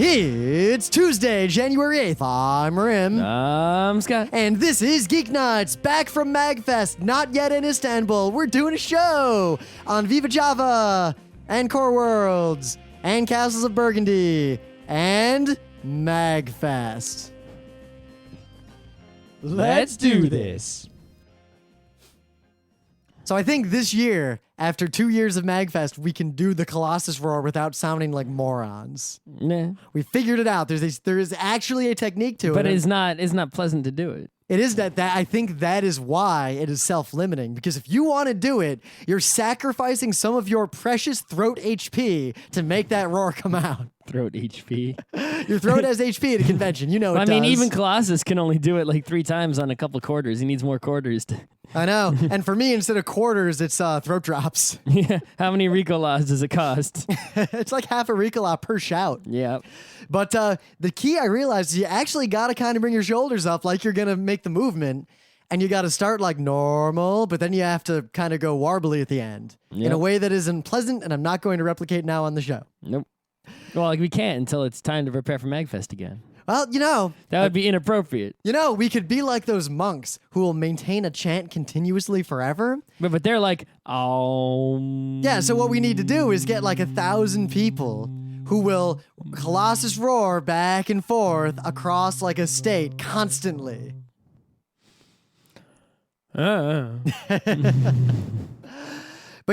It's Tuesday, January 8th. I'm Rim. I'm Scott. And this is Geeknights, back from MAGFest, not yet in Istanbul. We're doing a show on VivaJava, and Core Worlds, and Castles of Burgundy, and MAGFest. Let's do this. So I think this year, after 2 years of MAGFest, we can do the Colossus Roar without sounding like morons. Nah. We figured it out. There is actually a technique to it. But it's not pleasant to do it. It is that I think that is why it is self-limiting, because if you want to do it, you're sacrificing some of your precious throat HP to make that roar come out. Throat HP. Your throat has HP at a convention. You know it does. I mean, even Colossus can only do it like 3 times on a couple quarters. He needs more quarters. I know. And for me, instead of quarters, it's throat drops. Yeah. How many Ricolas does it cost? It's like half a Ricola per shout. Yeah. But the key I realized is you actually got to kind of bring your shoulders up like you're going to make the movement. And you got to start like normal, but then you have to kind of go warbly at the end in a way that isn't pleasant, and I'm not going to replicate now on the show. Nope. Well, like we can't until it's time to prepare for MAGFest again. Well, you know. That would be inappropriate. You know, we could be like those monks who will maintain a chant continuously forever. But they're like, oh. Yeah, so what we need to do is get like 1,000 people who will Colossus roar back and forth across like a state constantly. But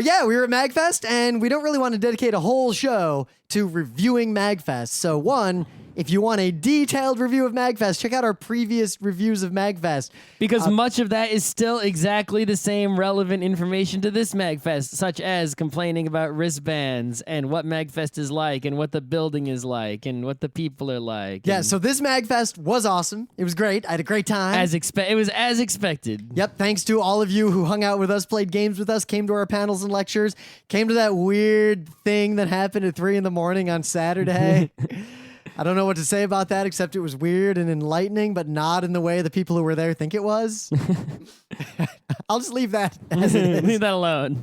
yeah, we were at MAGFest, and we don't really want to dedicate a whole show to reviewing MAGFest. So one, if you want a detailed review of MAGFest, check out our previous reviews of MAGFest. Because much of that is still exactly the same relevant information to this MAGFest, such as complaining about wristbands and what MAGFest is like and what the building is like and what the people are like. Yeah, so this MAGFest was awesome. It was great. I had a great time. It was as expected. Yep, thanks to all of you who hung out with us, played games with us, came to our panels and lectures, came to that weird thing that happened at 3 a.m. on Saturday. I don't know what to say about that, except it was weird and enlightening, but not in the way the people who were there think it was. I'll just leave that as it is. Leave that alone.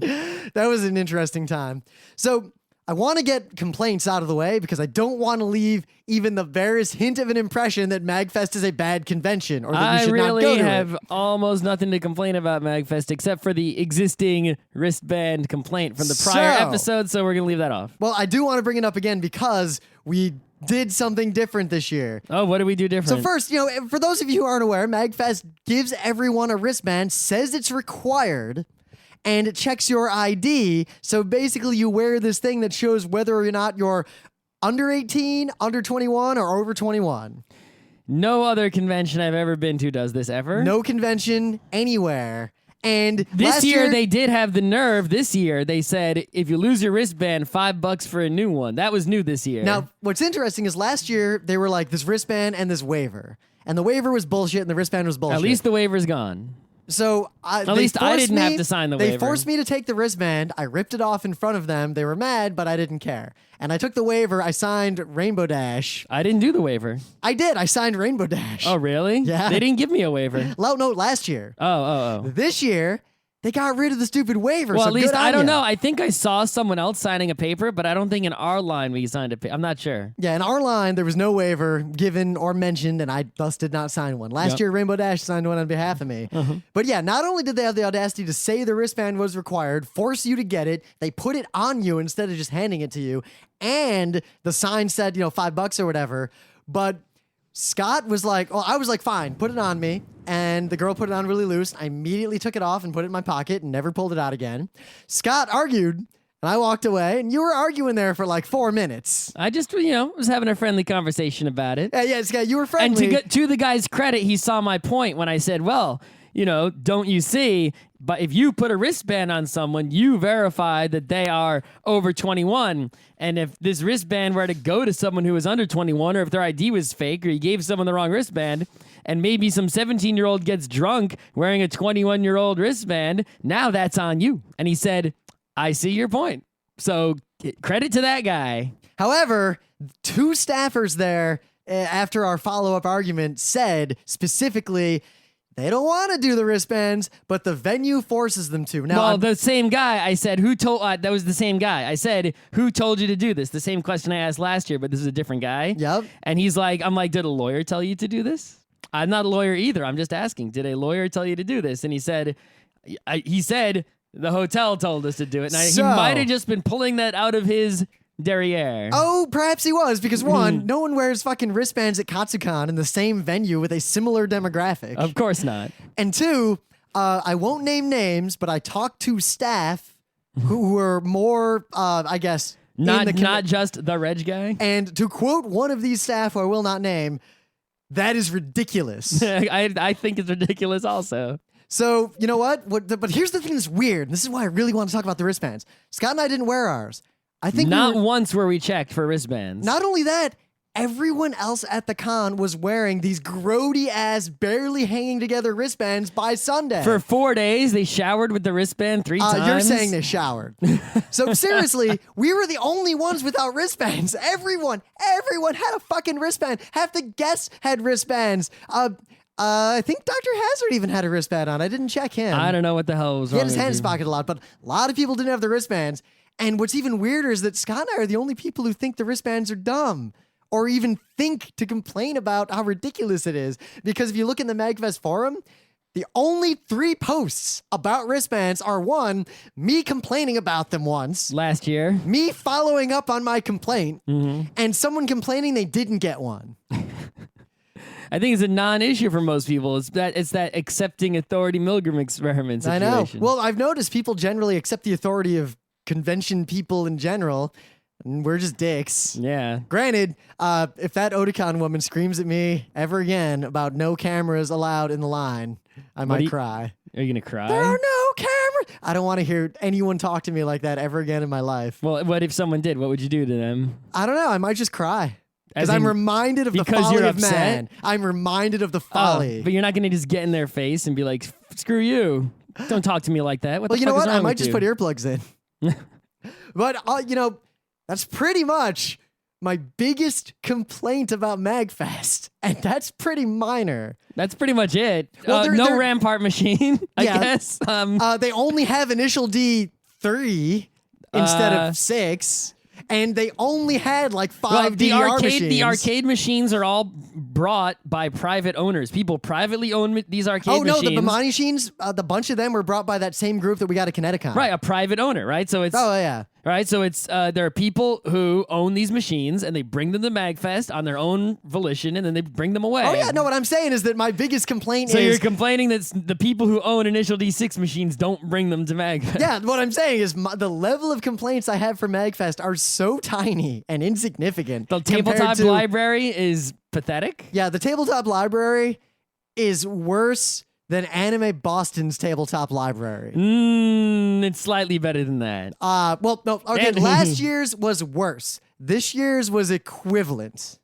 That was an interesting time. So I want to get complaints out of the way because I don't want to leave even the barest hint of an impression that MAGFest is a bad convention or that we should not go to I really have almost nothing to complain about MAGFest except for the existing wristband complaint from the prior episode, so we're going to leave that off. Well, I do want to bring it up again because we did something different this year. Oh, what did we do different? So first, for those of you who aren't aware, MAGFest gives everyone a wristband, says it's required, and it checks your ID. So basically you wear this thing that shows whether or not you're under 18, under 21, or over 21. No other convention I've ever been to does this ever. No convention anywhere. And this year they did have the nerve. This year they said, if you lose your wristband, $5 for a new one. That was new this year. Now, what's interesting is last year they were like this wristband and this waiver. And the waiver was bullshit and the wristband was bullshit. At least the waiver's gone. So at least I didn't have to sign the waiver. They forced me to take the wristband. I ripped it off in front of them. They were mad, but I didn't care. And I took the waiver. I signed Rainbow Dash. I didn't do the waiver. I did. I signed Rainbow Dash. Oh, really? Yeah. They didn't give me a waiver. No, last year. Oh. This year, they got rid of the stupid waiver. Well, so at least, good on I don't ya. know. I think I saw someone else signing a paper, but I don't think in our line we signed a paper. I'm not sure. Yeah, in our line, there was no waiver given or mentioned, and I thus did not sign one. Last year, Rainbow Dash signed one on behalf of me. But yeah, not only did they have the audacity to say the wristband was required, force you to get it, they put it on you instead of just handing it to you, and the sign said, $5 or whatever. But Scott was like, I was like, fine, put it on me. And the girl put it on really loose. I immediately took it off and put it in my pocket and never pulled it out again. Scott argued, and I walked away, and you were arguing there for like 4 minutes. I just, was having a friendly conversation about it. Yeah, Scott, you were friendly. And to the guy's credit, he saw my point when I said, well, don't you see? But if you put a wristband on someone, you verify that they are over 21. And if this wristband were to go to someone who was under 21, or if their ID was fake, or you gave someone the wrong wristband, and maybe some 17-year-old gets drunk wearing a 21-year-old wristband, now that's on you. And he said, I see your point. So credit to that guy. However, 2 staffers there, after our follow-up argument, said specifically, They don't want to do the wristbands, but the venue forces them to. Now, Well, the same guy, I said, who told, that was the same guy. I said, who told you to do this? The same question I asked last year, but this is a different guy. Yep. And he's like, I'm like, did a lawyer tell you to do this? I'm not a lawyer either. I'm just asking, did a lawyer tell you to do this? And he said, the hotel told us to do it. And he might have just been pulling that out of his derriere. Oh, perhaps he was, because one, no one wears fucking wristbands at Katsucon in the same venue with a similar demographic. Of course not. And two, I won't name names, but I talked to staff who were more, I guess, not just the reg guy. And to quote one of these staff who I will not name, that is ridiculous. I think it's ridiculous also. So, you know what? But here's the thing that's weird. This is why I really want to talk about the wristbands. Scott and I didn't wear ours. I think not once were we checked for wristbands. Not only that, everyone else at the con was wearing these grody-ass, barely hanging together wristbands by Sunday. For 4 days, they showered with the wristband 3 times. You're saying they showered. So seriously, we were the only ones without wristbands. Everyone had a fucking wristband. Half the guests had wristbands. I think Dr. Hazard even had a wristband on. I didn't check him. I don't know what the hell was wrong. He had his hands pocket a lot, but a lot of people didn't have the wristbands. And what's even weirder is that Scott and I are the only people who think the wristbands are dumb or even think to complain about how ridiculous it is. Because if you look in the MAGFest forum, the only 3 posts about wristbands are 1, me complaining about them once. Last year. Me following up on my complaint. And someone complaining they didn't get one. I think it's a non-issue for most people. It's that accepting authority Milgram experiment situation. I know. Well, I've noticed people generally accept the authority of convention people in general, and we're just dicks. Yeah. Granted, if that Otakon woman screams at me ever again about no cameras allowed in the line, I might cry. Are you going to cry? There are no cameras. I don't want to hear anyone talk to me like that ever again in my life. Well, what if someone did? What would you do to them? I don't know. I might just cry. Because I'm reminded of the folly of man. I'm reminded of the folly. But you're not going to just get in their face and be like, screw you. Don't talk to me like that. What well, the you know fuck is what? wrong I might with just you? put earplugs in. But, that's pretty much my biggest complaint about MAGFest. And that's pretty minor. That's pretty much it. Well, no Rampart machine, I guess. They only have initial D 3 instead of 6. And they only had like 5 DDR machines. The arcade machines are all brought by private owners. People privately own these arcade machines. Oh, no, the Bimani machines, the bunch of them were brought by that same group that we got at Kineticon. Right, a private owner, right? So it's... Oh, yeah. Right, so it's there are people who own these machines and they bring them to MAGFest on their own volition and then they bring them away. Oh yeah, no, what I'm saying is that my biggest complaint so is... So you're complaining that the people who own Initial D6 machines don't bring them to MAGFest. Yeah, what I'm saying is the level of complaints I have for MAGFest are so tiny and insignificant. The tabletop library is pathetic? Yeah, the tabletop library is worse than Anime Boston's tabletop library. It's slightly better than that. Well, no, okay, last year's was worse. This year's was equivalent.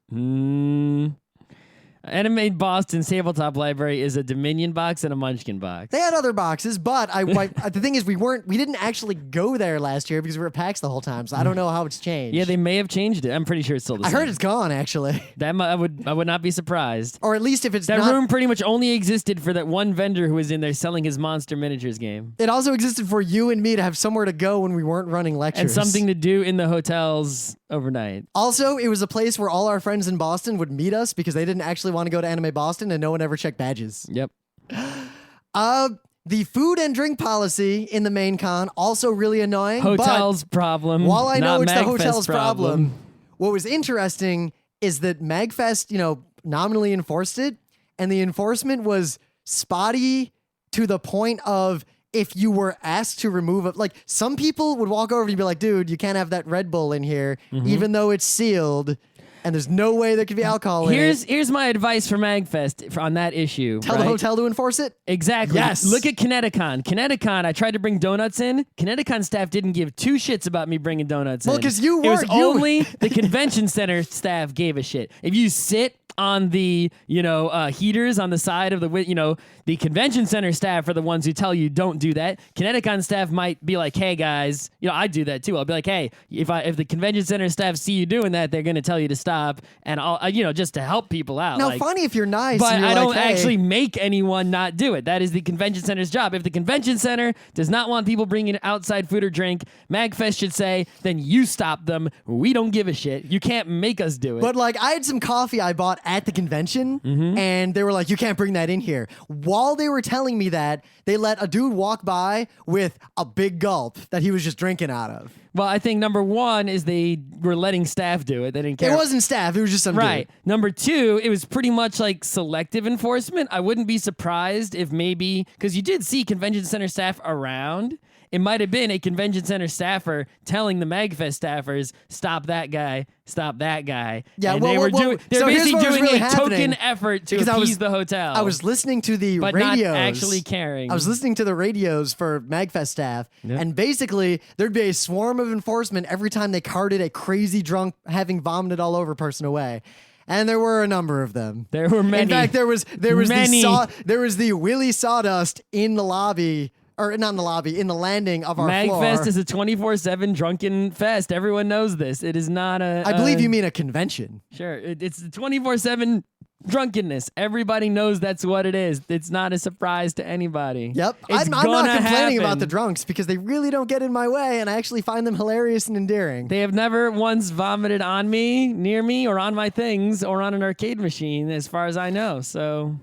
Anime Boston's tabletop library is a Dominion box and a Munchkin box. They had other boxes, but the thing is, we didn't actually go there last year because we were at PAX the whole time, so I don't know how it's changed. Yeah, they may have changed it. I'm pretty sure it's still the same. I heard it's gone, actually. I would not be surprised. Or at least if it's that room pretty much only existed for that one vendor who was in there selling his Monster Miniatures game. It also existed for you and me to have somewhere to go when we weren't running lectures. And something to do in the hotels overnight. Also, it was a place where all our friends in Boston would meet us because they didn't actually want to go to Anime Boston and no one ever checked badges. Yep. The food and drink policy in the main con, also really annoying. Hotels problem. While I know it's MAGFest the hotel's problem, what was interesting is that MAGFest, nominally enforced it, and the enforcement was spotty to the point of if you were asked to remove it. Like, some people would walk over and be like, dude, you can't have that Red Bull in here, even though it's sealed. And there's no way there could be alcohol in it. Here's my advice for MAGFest on that issue. Tell the hotel to enforce it? Exactly. Yes. Look at Kineticon. Kineticon, I tried to bring donuts in. Kineticon staff didn't give 2 shits about me bringing donuts in. Well, because you were... It was only the convention center staff gave a shit. If you sit on the, heaters on the side of the, the convention center staff are the ones who tell you don't do that. Kineticon staff might be like, hey guys, I do that too. I'll be like, hey, if the convention center staff see you doing that, they're going to tell you to stop, and I'll, just to help people out. Now, funny if you're nice, but and you're I don't hey. actually make anyone not do it. That is the convention center's job. If the convention center does not want people bringing outside food or drink, MAGFest should say, then you stop them. We don't give a shit. You can't make us do it. But like, I had some coffee I bought at the convention, and they were like, you can't bring that in here. While they were telling me that, they let a dude walk by with a big gulp that he was just drinking out of. Well, I think number one is they were letting staff do it. They didn't care. It wasn't staff. It was just some right. dude. Number two, it was pretty much like selective enforcement. I wouldn't be surprised if maybe, because you did see convention center staff around, it might have been a convention center staffer telling the MAGFest staffers, stop that guy, stop that guy. Yeah, and well, they were well, they're so here's basically what was doing really a happening, token effort to because appease the hotel. I was listening to the but radios. not actually caring. I was listening to the radios for MAGFest staff, and basically there'd be a swarm of enforcement every time they carted a crazy drunk, having vomited all over person away. And there were a number of them. There were many. In fact, there was many. the Willy Sawdust in the lobby. Or not in the lobby, in the landing of our floor. MAGFest is a 24/7 drunken fest. Everyone knows this. It is not a... I believe you mean a convention. Sure. It's 24/7 drunkenness. Everybody knows that's what it is. It's not a surprise to anybody. Yep. It's I'm not complaining happen. about the drunks because they really don't get in my way, and I actually find them hilarious and endearing. They have never once vomited on me, near me, or on my things, or on an arcade machine, as far as I know. So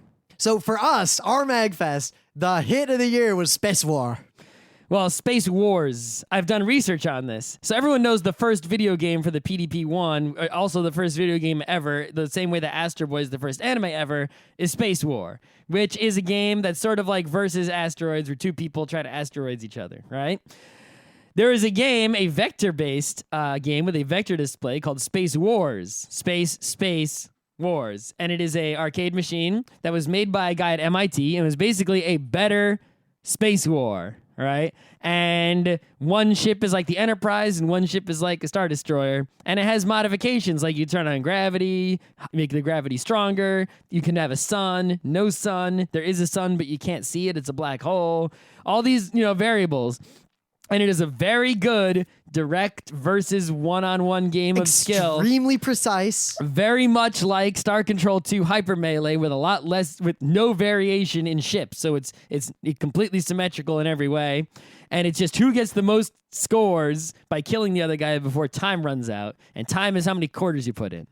for us, our MAGFest, the hit of the year was Space War. Well, Space Wars. I've done research on this. So everyone knows the first video game for the PDP-1, also the first video game ever, the same way that Astro Boy is the first anime ever, is Space War, which is a game that's sort of like versus asteroids, where two people try to asteroids each other, right? There is a game, a vector-based game with a vector display called Space Wars. Space Wars. And it is a arcade machine that was made by a guy at MIT, and it was basically a better Space War, right? And one ship is like the Enterprise, and one ship is like a Star Destroyer. And it has modifications, like you turn on gravity, make the gravity stronger. You can have a sun, no sun. There is a sun, but you can't see it. It's a black hole. All these, variables. And it is a very good direct versus one-on-one game of skill. Extremely precise. Very much like Star Control 2 Hyper Melee, with no variation in ships. So it's completely symmetrical in every way. And it's just who gets the most scores by killing the other guy before time runs out. And time is how many quarters you put in.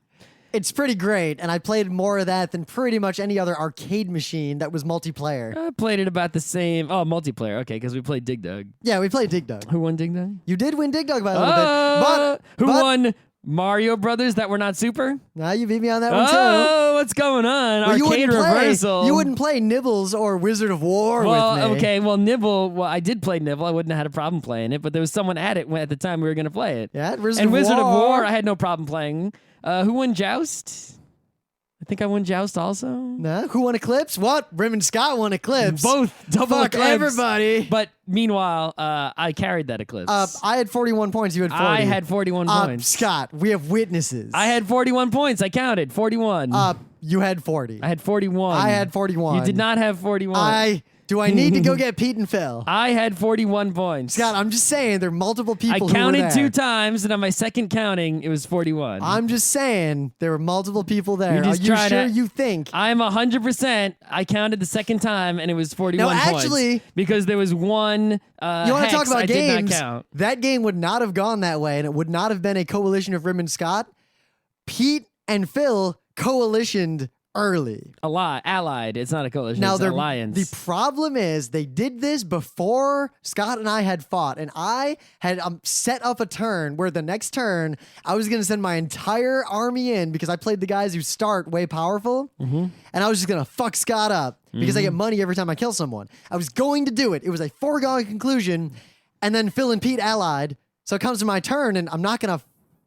It's pretty great, and I played more of that than pretty much any other arcade machine that was multiplayer. I played it about the same. Oh, multiplayer. Okay, because we played Dig Dug. Yeah, we played Dig Dug. Who won Dig Dug? You did win Dig Dug by a little bit. Who won Mario Brothers that were not super? Now you beat me on that one too. Oh, what's going on? Well, Arcade reversal. You wouldn't play Nibbles or Wizard of War with me. Okay, Nibble. Well, I did play Nibble. I wouldn't have had a problem playing it, but there was someone at it at the time we were going to play it. Yeah, Wizard of War, I had no problem playing. Who won Joust? I think I won Joust also. Nah, who won Eclipse? What? Raymond Scott won Eclipse. Both double Fuck Eclipse. everybody. But meanwhile, I carried that Eclipse. I had 41 points. You had 40. I had 41 points. Scott, we have witnesses. I had 41 points. I counted 41. You had 40. I had 41. I had 41. You did not have 41. Do I need to go get Pete and Phil? I had 41 points. Scott, I'm just saying there are multiple people I counted who were there. 2 times, and on my second counting, it was 41. I'm just saying there were multiple people there. Just Are you trying sure to- you think? I'm 100%. I counted the second time, and it was 41 No, points. actually- Because there was one You want to talk about I games? did not count. That game would not have gone that way, and it would not have been a coalition of Raymond Scott. Pete and Phil coalitioned early. Allied. It's not a coalition. Now, it's an alliance. the problem is they did this before Scott and I had fought, and I had set up a turn where the next turn I was going to send my entire army in because I played the guys who start way powerful, and I was just going to fuck Scott up because I get money every time I kill someone. I was going to do it. It was a foregone conclusion, and then Phil and Pete allied, so it comes to my turn, and I'm not going to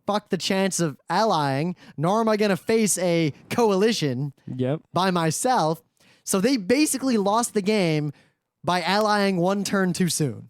fuck the chance of allying, nor am I going to face a coalition by myself. So they basically lost the game by allying one turn too soon.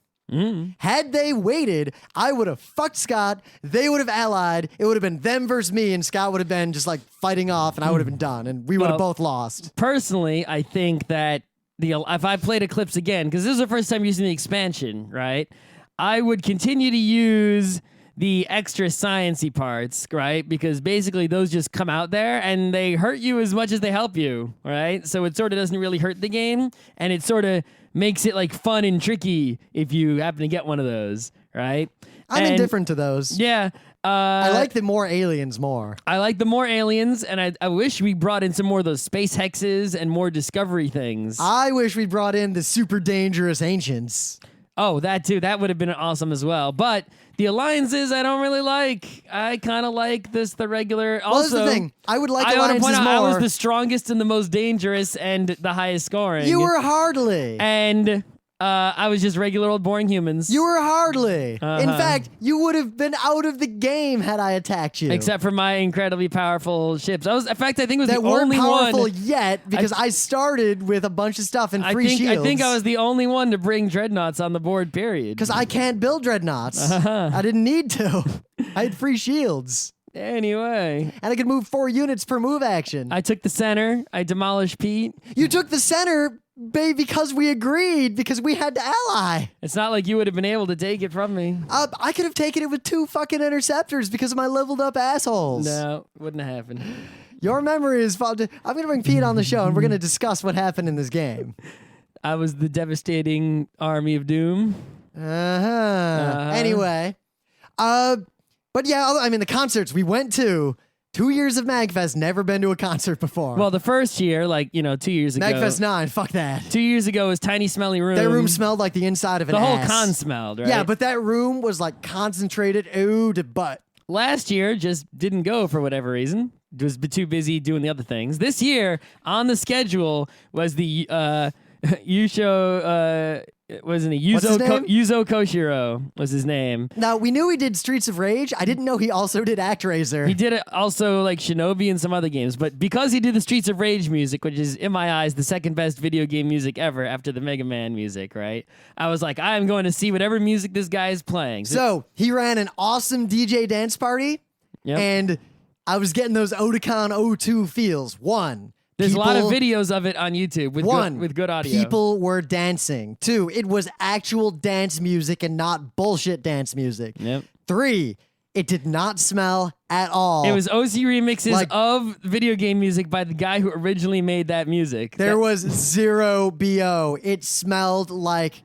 Had they waited, I would have fucked Scott. They would have allied. It would have been them versus me, and Scott would have been just like fighting off, and I would have been done, and we would have both lost. Personally, I think that if I played Eclipse again, because this is the first time using the expansion, right? I would continue to use the extra sciencey parts, right? Because basically those just come out there and they hurt you as much as they help you, right? So it sort of doesn't really hurt the game, and it sort of makes it like fun and tricky if you happen to get one of those, right? I'm indifferent to those. Yeah. I like the more aliens more. I like the more aliens, and I wish we brought in some more of those space hexes and more discovery things. I wish we brought in the super dangerous ancients. Oh, that too. That would have been awesome as well. But the alliances, I don't really like. I kind of like the regular. Well, also, that's the thing. I would like I want to alliances point out more. I was the strongest and the most dangerous and the highest scoring. You were hardly. And I was just regular old boring humans. You were hardly. In fact, you would have been out of the game had I attacked you. Except for my incredibly powerful ships. In fact, I think it was that the weren't only powerful one. yet because I started with a bunch of stuff and free shields. I think I was the only one to bring dreadnoughts on the board, period. Because I can't build dreadnoughts. I didn't need to. I had free shields. Anyway. And I could move 4 units per move action. I took the center. I demolished Pete. You took the center, babe, because we agreed, because we had to ally. It's not like you would have been able to take it from me. I could have taken it with 2 fucking interceptors because of my leveled up assholes. No, wouldn't have happened. Your memory is faulty. I'm going to bring Pete on the show and we're going to discuss what happened in this game. I was the devastating army of doom. Anyway. But yeah, I mean, the concerts we went to, 2 years of MAGFest, never been to a concert before. Well, the first year, 2 years ago. MAGFest 9, fuck that. 2 years ago was Tiny Smelly Room. That room smelled like the inside of an The whole ass. con smelled, right? Yeah, but that room was like concentrated ooh to butt. Last year just didn't go for whatever reason. Was too busy doing the other things. This year, on the schedule, was the Yuzo Koshiro was his name. Now, we knew he did Streets of Rage. I didn't know he also did Actraiser. He did it also like Shinobi and some other games, but because he did the Streets of Rage music, which is, in my eyes, the second best video game music ever after the Mega Man music, right? I was like, I'm going to see whatever music this guy is playing. So, he ran an awesome DJ dance party, and I was getting those Otakon O2 feels. There's a lot of videos of it on YouTube with good audio. People were dancing. 2, it was actual dance music and not bullshit dance music. 3, it did not smell at all. It was OC remixes of video game music by the guy who originally made that music. There was zero BO. It smelled like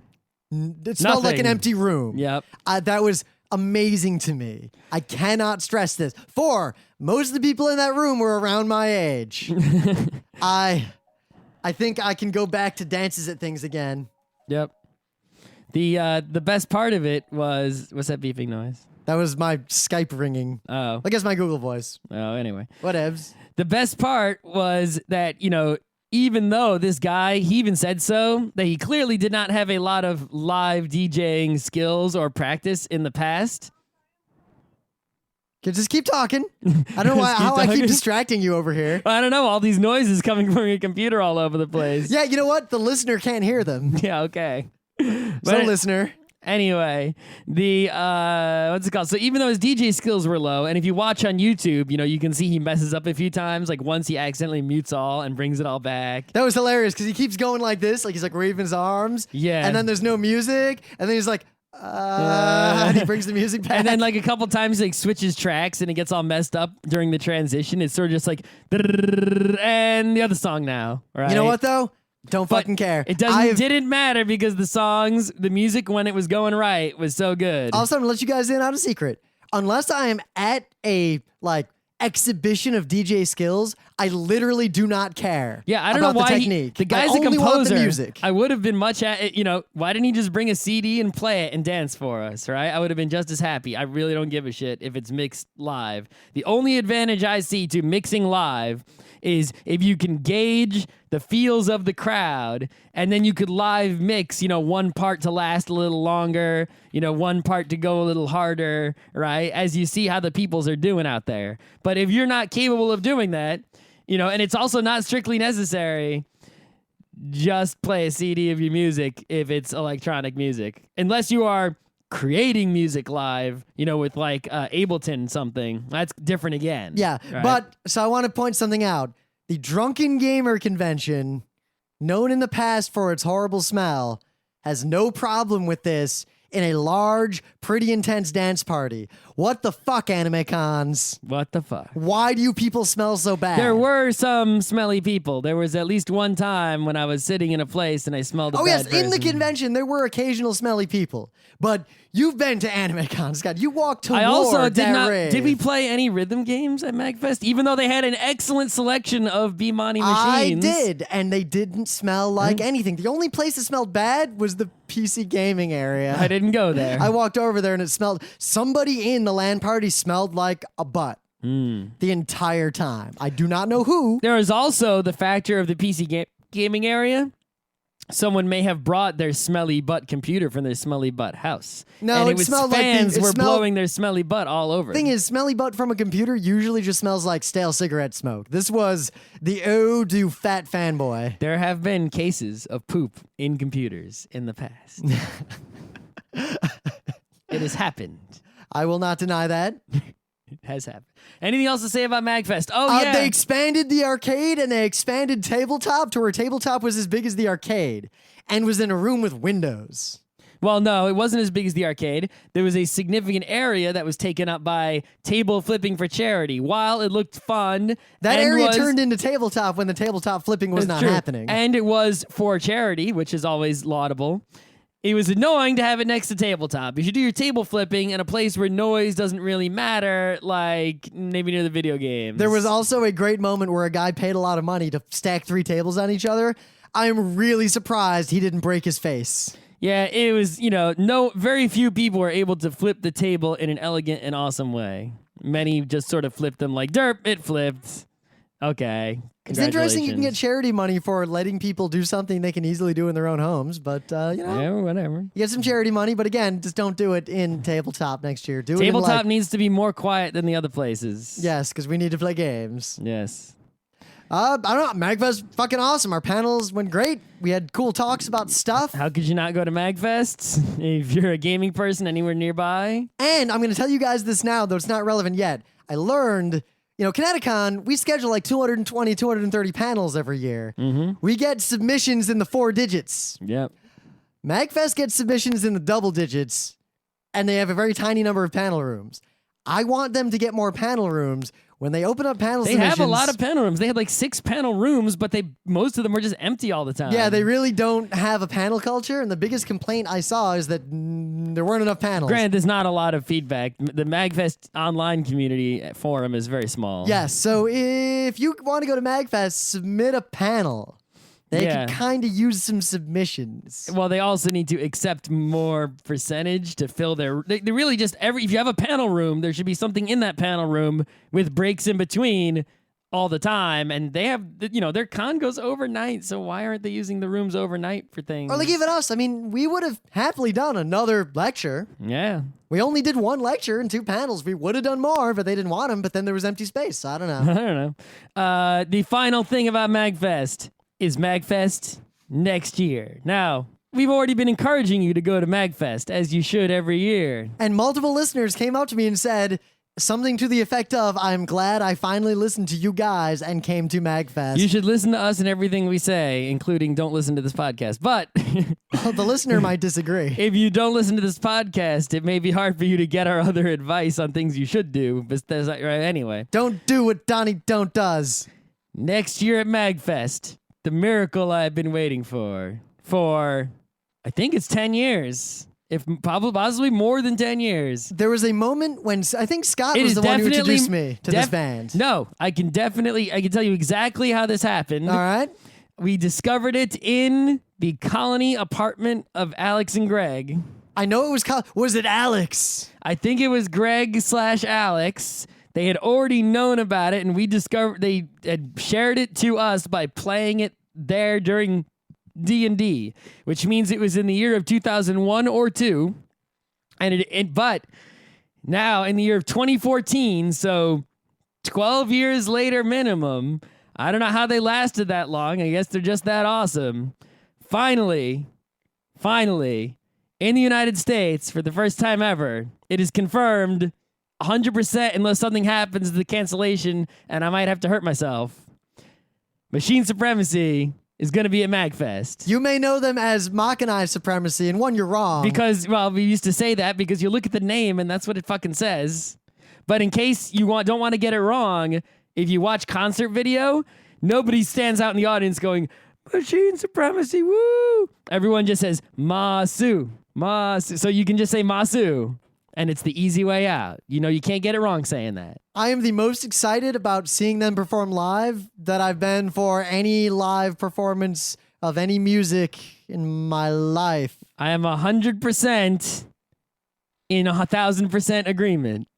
an empty room. Yep. That was amazing to me. I cannot stress this. 4, most of the people in that room were around my age. I think I can go back to dances at things again. Yep. The best part of it was, what's that beeping noise? That was my Skype ringing. Oh. I guess my Google Voice. Oh, anyway. Whatevs. The best part was that, even though this guy, he even said so, that he clearly did not have a lot of live DJing skills or practice in the past. Just keep talking. I don't know how I keep distracting you over here. I don't know. All these noises coming from your computer all over the place. Yeah, you know what? The listener can't hear them. Yeah, okay. Listener. Anyway, what's it called? So even though his DJ skills were low, and if you watch on YouTube, you can see he messes up a few times. Like once he accidentally mutes all and brings it all back. That was hilarious because he keeps going like this, like he's like waving his arms. Yeah. And then there's no music, and then he's like, and he brings the music back. And then like a couple times he switches tracks and it gets all messed up during the transition. It's sort of just like, and the other song now, right? You know what though? Don't fucking care. It didn't matter because the music when it was going right was so good. Also, I'm gonna let you guys in on a secret. Unless I am at a exhibition of DJ skills, I literally do not care. Yeah, I don't know why the technique. The guy's I a only want composer. the music. I would have been much at it. Why didn't he just bring a CD and play it and dance for us, right? I would have been just as happy. I really don't give a shit if it's mixed live. The only advantage I see to mixing live is if you can gauge the feels of the crowd, and then you could live mix, one part to last a little longer, one part to go a little harder, right? As you see how the peoples are doing out there. But if you're not capable of doing that, and it's also not strictly necessary, just play a CD of your music if it's electronic music. Unless you are creating music live, with like Ableton something. That's different again. Yeah, right? but so I want to point something out. The Drunken Gamer Convention, known in the past for its horrible smell, has no problem with this in a large, pretty intense dance party. What the fuck, anime cons? What the fuck? Why do you people smell so bad? There were some smelly people. There was at least one time when I was sitting in a place and I smelled a bad yes, person. in the convention, there were occasional smelly people. But you've been to anime cons, Scott. You walked to I also did that not. rave. Did we play any rhythm games at MAGFest? Even though they had an excellent selection of Bimani machines. I did, and they didn't smell like anything. The only place that smelled bad was the PC gaming area. I didn't go there. I walked over there and it smelled. Somebody in the LAN party smelled like a butt the entire time. I do not know who. There is also the factor of the PC gaming area. Someone may have brought their smelly butt computer from their smelly butt house. No, and it it was smelled like fans it were smelled- blowing their smelly butt all over. Thing is, smelly butt from a computer usually just smells like stale cigarette smoke. This was the ode to fat fanboy. There have been cases of poop in computers in the past. It has happened. I will not deny that. It has happened. Anything else to say about MAGFest? Oh, yeah. They expanded the arcade and they expanded tabletop to where tabletop was as big as the arcade and was in a room with windows. Well, no, it wasn't as big as the arcade. There was a significant area that was taken up by table flipping for charity. While it looked fun, That and area was, turned into tabletop when the tabletop flipping was not true. happening. And it was for charity, which is always laudable. It was annoying to have it next to tabletop. You should do your table flipping in a place where noise doesn't really matter, like maybe near the video games. There was also a great moment where a guy paid a lot of money to stack 3 tables on each other. I'm really surprised he didn't break his face. Yeah, it was, very few people were able to flip the table in an elegant and awesome way. Many just sort of flipped them like, derp, it flipped. Okay. It's interesting you can get charity money for letting people do something they can easily do in their own homes, but, Yeah, whatever. you get some charity money, but again, just don't do it in tabletop next year. Do it in Tabletop needs to be more quiet than the other places. Yes, because we need to play games. Yes. I don't know. MAGFest fucking awesome. Our panels went great. We had cool talks about stuff. How could you not go to MAGFest if you're a gaming person anywhere nearby? And I'm going to tell you guys this now, though it's not relevant yet. I learned, Kineticon, we schedule like 220, 230 panels every year. Mm-hmm. We get submissions in the 4 digits. Yep. MAGFest gets submissions in the double digits, and they have a very tiny number of panel rooms. I want them to get more panel rooms. When they open up panel They submissions, have a lot of panel rooms. They had like 6 panel rooms, but most of them were just empty all the time. Yeah, they really don't have a panel culture, and the biggest complaint I saw is that there weren't enough panels. Granted, there's not a lot of feedback. The MAGFest online community forum is very small. Yes, so if you want to go to MAGFest, submit a panel. They Yeah. could kind of use some submissions. Well, they also need to accept more percentage to fill their. They really just if you have a panel room, there should be something in that panel room with breaks in between all the time. And they have, their con goes overnight. So why aren't they using the rooms overnight for things? Or like even us. I mean, we would have happily done another lecture. Yeah. We only did 1 lecture and 2 panels. We would have done more, but they didn't want them. But then there was empty space. So I don't know. I don't know. The final thing about MAGFest is MAGFest next year. Now, we've already been encouraging you to go to MAGFest, as you should every year. And multiple listeners came up to me and said something to the effect of, I'm glad I finally listened to you guys and came to MAGFest. You should listen to us and everything we say, including don't listen to this podcast. But The listener might disagree. if you don't listen to this podcast, it may be hard for you to get our other advice on things you should do. But that's right. Anyway, Don't do what Donnie Don't does. next year at MAGFest, the miracle I've been waiting for, I think it's 10 years. If possibly more than 10 years. There was a moment when I think Scott It was is the one who definitely introduced me to this band. No, I can tell you exactly how this happened. All right. We discovered it in the colony apartment of Alex and Greg. I know it was was it Alex? I think it was Greg/Alex. They had already known about it, and they had shared it to us by playing it there during D&D, which means it was in the year of 2001 or 2. But now in the year of 2014, so 12 years later minimum, I don't know how they lasted that long. I guess they're just that awesome. Finally, in the United States, for the first time ever, it is confirmed 100% unless something happens to the cancellation and I might have to hurt myself. Machine Supremacy is going to be at MAGFest. You may know them as Machina Supremacy, and one, you're wrong. Because, well, we used to say that because you look at the name and that's what it fucking says. But in case you don't want to get it wrong, if you watch concert video, nobody stands out in the audience going, Machine Supremacy, woo! Everyone just says, Masu, Masu. So you can just say Masu, and it's the easy way out. You know, you can't get it wrong saying that. I am the most excited about seeing them perform live that I've been for any live performance of any music in my life. I am 100% in 1,000% agreement.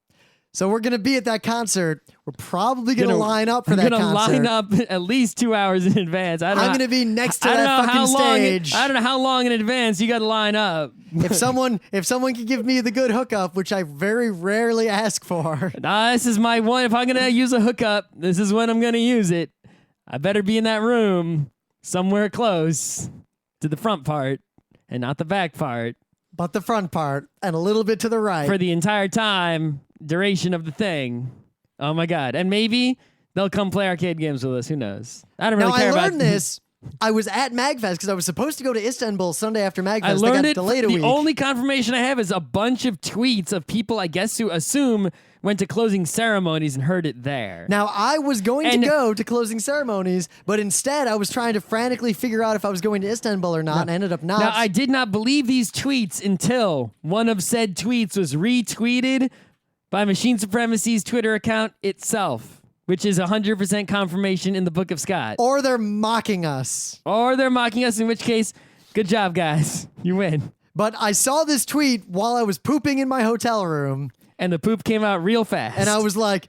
So we're going to be at that concert. We're probably going to line up for that concert. I'm going to line up at least 2 hours in advance. I'm going to be next to that fucking stage. I don't know how long in advance you got to line up. If someone can give me the good hookup, which I very rarely ask for. This is my one. If I'm going to use a hookup, this is when I'm going to use it. I better be in that room somewhere close to the front part and not the back part. But the front part and a little bit to the right. For the entire duration of the thing. Oh my God. And maybe they'll come play arcade games with us. Who knows? I don't really care about... I learned this. I was at MAGFest because I was supposed to go to Istanbul Sunday after MAGFest. I learned they got delayed a week. The only confirmation I have is a bunch of tweets of people, I guess, who assume went to closing ceremonies and heard it there. Now, I was going to go to closing ceremonies, but instead I was trying to frantically figure out if I was going to Istanbul or not, and I ended up not. Now, I did not believe these tweets until one of said tweets was retweeted by Machine Supremacy's Twitter account itself, which is 100% confirmation in the Book of Scott. Or they're mocking us. In which case, good job, guys. You win. But I saw this tweet while I was pooping in my hotel room. And the poop came out real fast. And I was like,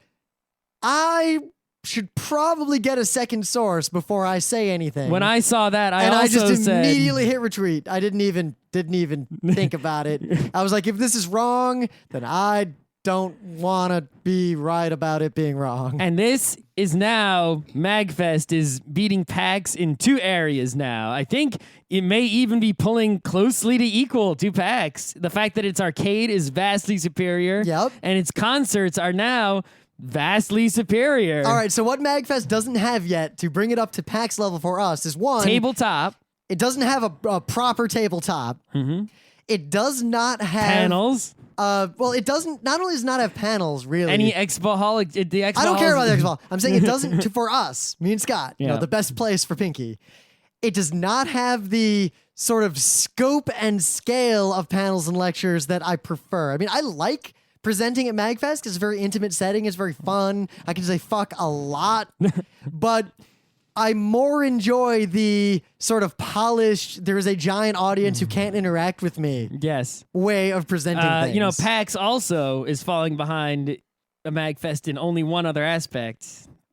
I should probably get a second source before I say anything. When I saw that, I just immediately hit retweet. I didn't even think about it. I was like, if this is wrong, then I don't want to be right about it being wrong. And this is now, MAGFest is beating PAX in 2 areas now. I think it may even be pulling closely to equal to PAX. The fact that its arcade is vastly superior. Yep. And its concerts are now vastly superior. All right, so what MAGFest doesn't have yet to bring it up to PAX level for us is one... Tabletop. It doesn't have a proper tabletop. Mm-hmm. It does not have... Panels. Well, it doesn't. Not only does it not have panels, really. Any Expo-holic, the Expo. I don't care about the Expo. I'm saying it doesn't. For us, me and Scott, you know, the best place for Pinky. It does not have the sort of scope and scale of panels and lectures that I prefer. I mean, I like presenting at MAGFest because it's a very intimate setting. It's very fun. I can say fuck a lot, but I more enjoy the sort of polished, there is a giant audience who can't interact with me. Yes. Way of presenting things. You know, PAX also is falling behind a MAGFest in only one other aspect.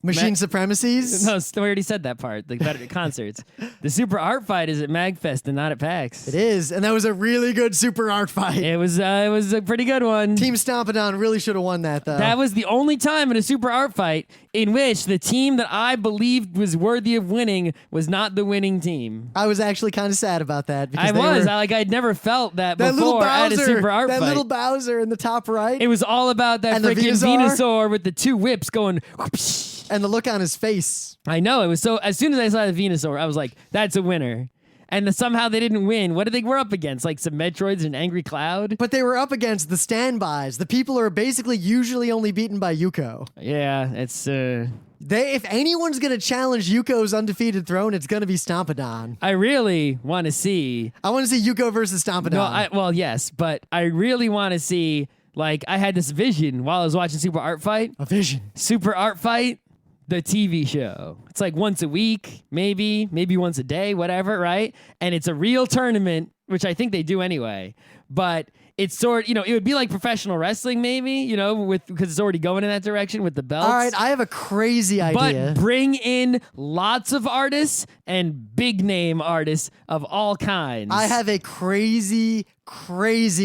Machine supremacies? No, we already said that part. The better concerts. The Super Art Fight is at MAGFest and not at PAX. It is, and that was a really good Super Art Fight. It was a pretty good one. Team Stompadon really should have won that, though. That was the only time in a Super Art Fight in which the team that I believed was worthy of winning was not the winning team. I was actually kind of sad about that. Because I'd never felt that before at a Super Art Fight. That little Bowser in the top right. It was all about that freaking Venusaur with the 2 whips going whoopsh. And the look on his face. I know. It was so... As soon as I saw the Venusaur, I was like, that's a winner. And somehow they didn't win. What did they were up against? Like some Metroids and Angry Cloud? But they were up against the standbys. The people who are basically usually only beaten by Yuko. Yeah, it's... If anyone's going to challenge Yuko's undefeated throne, it's going to be Stompadon. I really want to see... I want to see Yuko versus Stompadon. No, well, yes, but I really want to see... Like, I had this vision while I was watching Super Art Fight. A vision. Super Art Fight, the TV show. It's like once a week, maybe once a day, whatever, right? And it's a real tournament, which I think they do anyway. But it's sort, it would be like professional wrestling, maybe, because it's already going in that direction with the belts. All right, I have a crazy idea. But bring in lots of artists and big name artists of all kinds. I have a crazy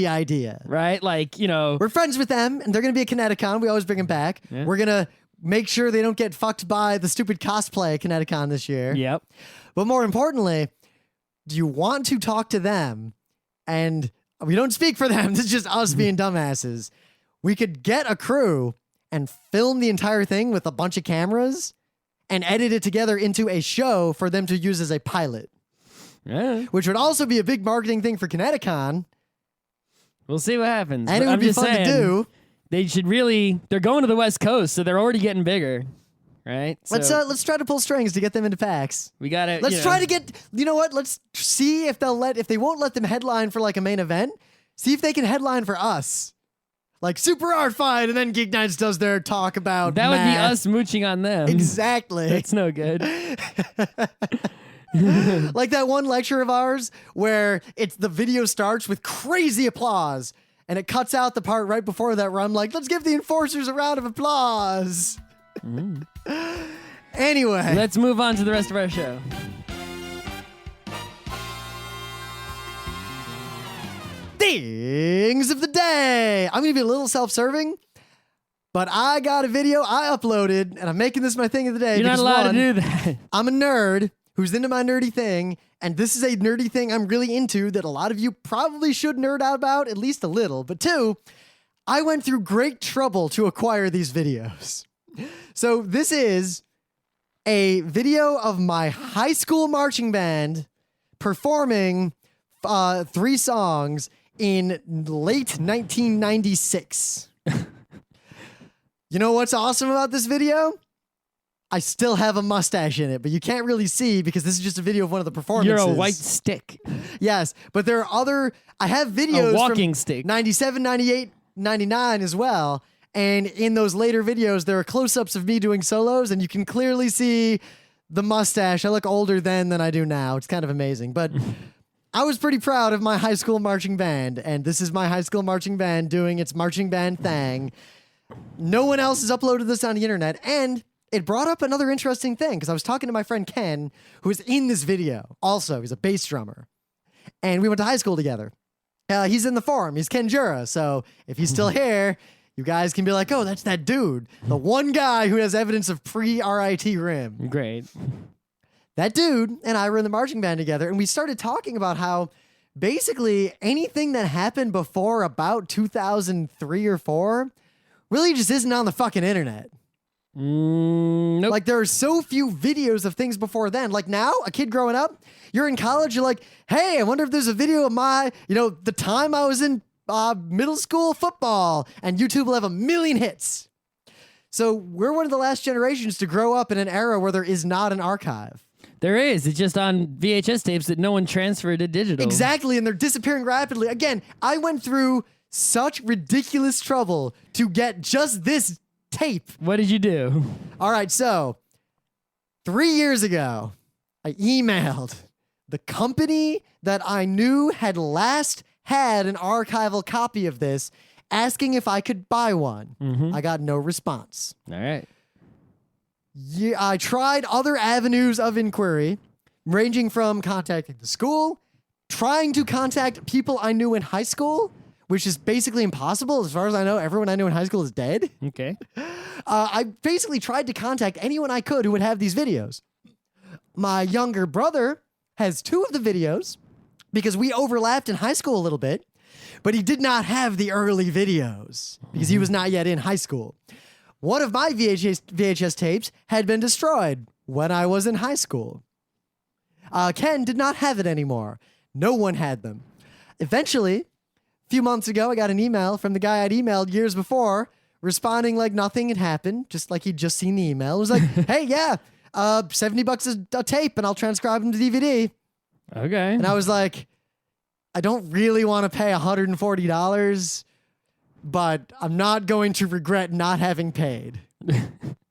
idea. Right? Like, We're friends with them, and they're going to be at Kineticon. We always bring them back. Yeah. We're going to make sure they don't get fucked by the stupid cosplay at Kineticon this year. Yep. But more importantly, do you want to talk to them? And we don't speak for them. This is just us being dumbasses. We could get a crew and film the entire thing with a bunch of cameras and edit it together into a show for them to use as a pilot. Yeah. Which would also be a big marketing thing for Kineticon. We'll see what happens. And it would be fun to do. They should really, they're going to the West Coast, so they're already getting bigger, right? So Let's try to pull strings to get them into PAX. we got to, Let's try to get, you know what? Let's see if if they won't let them headline for like a main event, see if they can headline for us. Like Super Art Fight, and then Geeknights does their talk about that would be math. us mooching on them. Exactly. That's no good. Like that one lecture of ours where the video starts with crazy applause and it cuts out the part right before that where I'm like, let's give the enforcers a round of applause. Anyway. Let's move on to the rest of our show. Things of the day. I'm going to be a little self-serving, but I got a video I uploaded and I'm making this my thing of the day. You're not because allowed one, to do that. I'm a nerd who's into my nerdy thing, and this is a nerdy thing I'm really into that a lot of you probably should nerd out about, at least a little. But two, I went through great trouble to acquire these videos. So this is a video of my high school marching band performing 3 songs in late 1996. You know what's awesome about this video? I still have a mustache in it, but you can't really see because this is just a video of one of the performances. You're a white stick. Yes, but there are I have videos A walking from stick. 97, 98, 99 as well. And in those later videos, there are close-ups of me doing solos, and you can clearly see the mustache. I look older then than I do now. It's kind of amazing. But I was pretty proud of my high school marching band, and this is my high school marching band doing its marching band thing. No one else has uploaded this on the internet, and it brought up another interesting thing, because I was talking to my friend Ken, who is in this video. Also, he's a bass drummer, and we went to high school together. He's in the forum. He's Ken Jura, so if he's still here, you guys can be like, oh, that's that dude. The one guy who has evidence of pre-RIT rim. Great. That dude and I were in the marching band together, and we started talking about how basically anything that happened before about 2003 or 4 really just isn't on the fucking internet. Nope. Like, there are so few videos of things before then. Like, now, a kid growing up, you're in college, you're like, hey, I wonder if there's a video of the time I was in middle school football, and YouTube will have 1 million hits. So we're one of the last generations to grow up in an era where there is not an archive. There is. It's just on VHS tapes that no one transferred to digital. Exactly, and they're disappearing rapidly. Again, I went through such ridiculous trouble to get just this tape. What did you do? All right, so 3 years ago, I emailed the company that I knew had last had an archival copy of this, asking if I could buy one. I got no response. All right. Yeah, I tried other avenues of inquiry, ranging from contacting the school, trying to contact people I knew in high school, which is basically impossible. As far as I know, everyone I knew in high school is dead. Okay. I basically tried to contact anyone I could who would have these videos. My younger brother has 2 of the videos because we overlapped in high school a little bit, but he did not have the early videos because he was not yet in high school. One of my VHS tapes had been destroyed when I was in high school. Ken did not have it anymore. No one had them. Eventually, a few months ago, I got an email from the guy I'd emailed years before, responding like nothing had happened, just like he'd just seen the email. It was like, hey, yeah, $70 a tape, and I'll transcribe them to DVD. Okay. And I was like, I don't really want to pay $140, but I'm not going to regret not having paid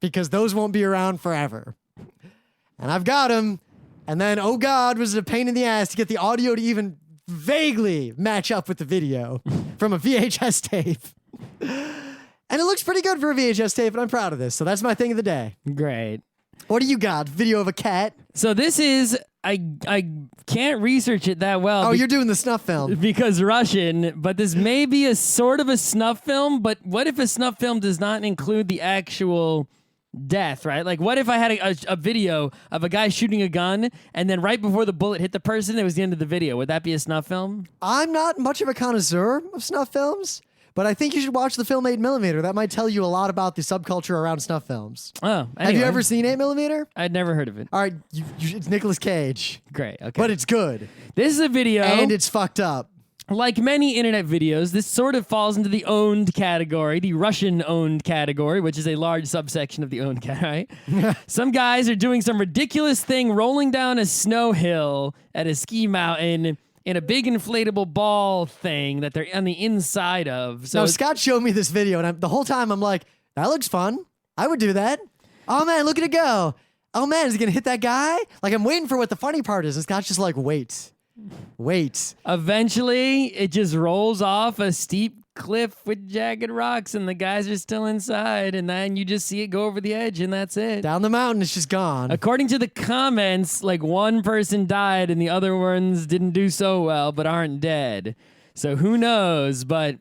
because those won't be around forever. And I've got them. And then, oh God, was it a pain in the ass to get the audio to even vaguely match up with the video from a VHS tape. And it looks pretty good for a VHS tape, and I'm proud of this. So that's my thing of the day. Great. What do you got? Video of a cat? So this is, I can't research it that well. Oh, you're doing the snuff film. Because Russian, but this may be a sort of a snuff film, but what if a snuff film does not include the actual death, right? Like, what if I had a video of a guy shooting a gun, and then right before the bullet hit the person, it was the end of the video? Would that be a snuff film? I'm not much of a connoisseur of snuff films, but I think you should watch the film 8mm. That might tell you a lot about the subculture around snuff films. Oh, anyway. Have you ever seen 8mm? I'd never heard of it. All right, it's Nicolas Cage. Great, okay. But it's good. This is a video. And it's fucked up. Like many internet videos, this sort of falls into the owned category, the Russian owned category, which is a large subsection of the owned category. Some guys are doing some ridiculous thing, rolling down a snow hill at a ski mountain in a big inflatable ball thing that they're on the inside of. So now, Scott showed me this video, and the whole time I'm like, that looks fun. I would do that. Oh, man, look at it go. Oh, man, is he going to hit that guy? Like, I'm waiting for what the funny part is, and Scott's just like, wait. Eventually, it just rolls off a steep cliff with jagged rocks, and the guys are still inside, and then you just see it go over the edge, and that's it. Down the mountain, it's just gone. According to the comments, like one person died, and the other ones didn't do so well, but aren't dead. So who knows? But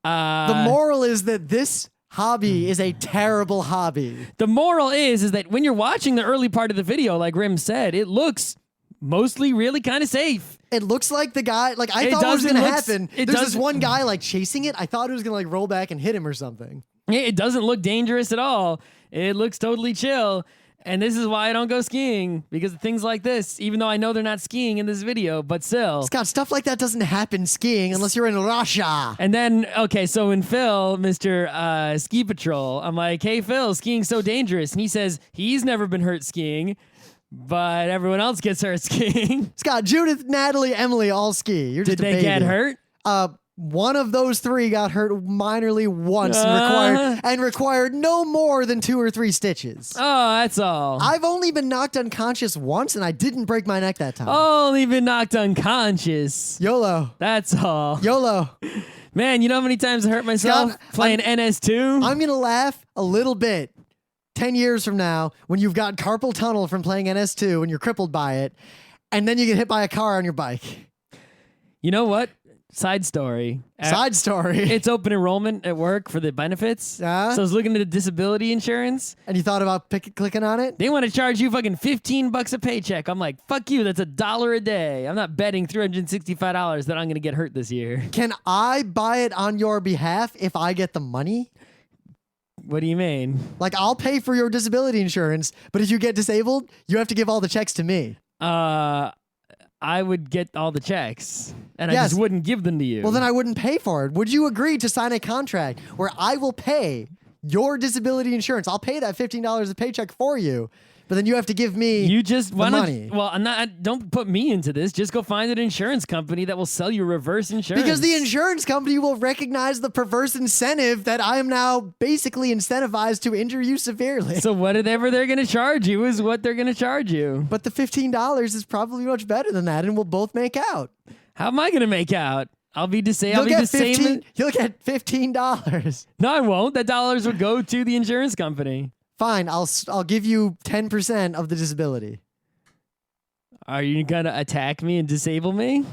the moral is that this hobby is a terrible hobby. The moral is that when you're watching the early part of the video, like Rim said, it looks mostly really kind of safe. It looks like the guy, like I thought it was going to happen. There's this one guy like chasing it. I thought it was going to like roll back and hit him or something. It doesn't look dangerous at all. It looks totally chill. And this is why I don't go skiing, because of things like this, even though I know they're not skiing in this video, but still. Scott, stuff like that doesn't happen skiing unless you're in Russia. And then, okay, so when Phil, Mr. Ski Patrol, I'm like, hey, Phil, skiing's so dangerous. And he says he's never been hurt skiing, but everyone else gets hurt skiing. Scott, Judith, Natalie, Emily all ski. You're just Did they get hurt? One of those three got hurt minorly once and required no more than 2 or 3 stitches. Oh, that's all. I've only been knocked unconscious once, and I didn't break my neck that time. Only been knocked unconscious. YOLO. That's all. YOLO. Man, you know how many times I hurt myself playing NS2? I'm going to laugh a little bit 10 years from now when you've got carpal tunnel from playing NS2 and you're crippled by it, and then you get hit by a car on your bike. You know what? Side story. It's open enrollment at work for the benefits. So I was looking at the disability insurance. And you thought about clicking on it? They want to charge you fucking $15 a paycheck. I'm like, fuck you. That's $1 a day. I'm not betting $365 that I'm going to get hurt this year. Can I buy it on your behalf if I get the money? What do you mean? Like, I'll pay for your disability insurance, but if you get disabled, you have to give all the checks to me. I would get all the checks, and I just wouldn't give them to you. Well, then I wouldn't pay for it. Would you agree to sign a contract where I will pay your disability insurance? I'll pay that $15 a paycheck for you, but then you have to give me the money. Well, don't put me into this. Just go find an insurance company that will sell you reverse insurance. Because the insurance company will recognize the perverse incentive that I am now basically incentivized to injure you severely. So whatever they're going to charge you is what they're going to charge you. But the $15 is probably much better than that, and we'll both make out. How am I going to make out? I'll be disabled. You'll get $15. No, I won't. That dollars will go to the insurance company. Fine, I'll give you 10% of the disability. Are you gonna attack me and disable me?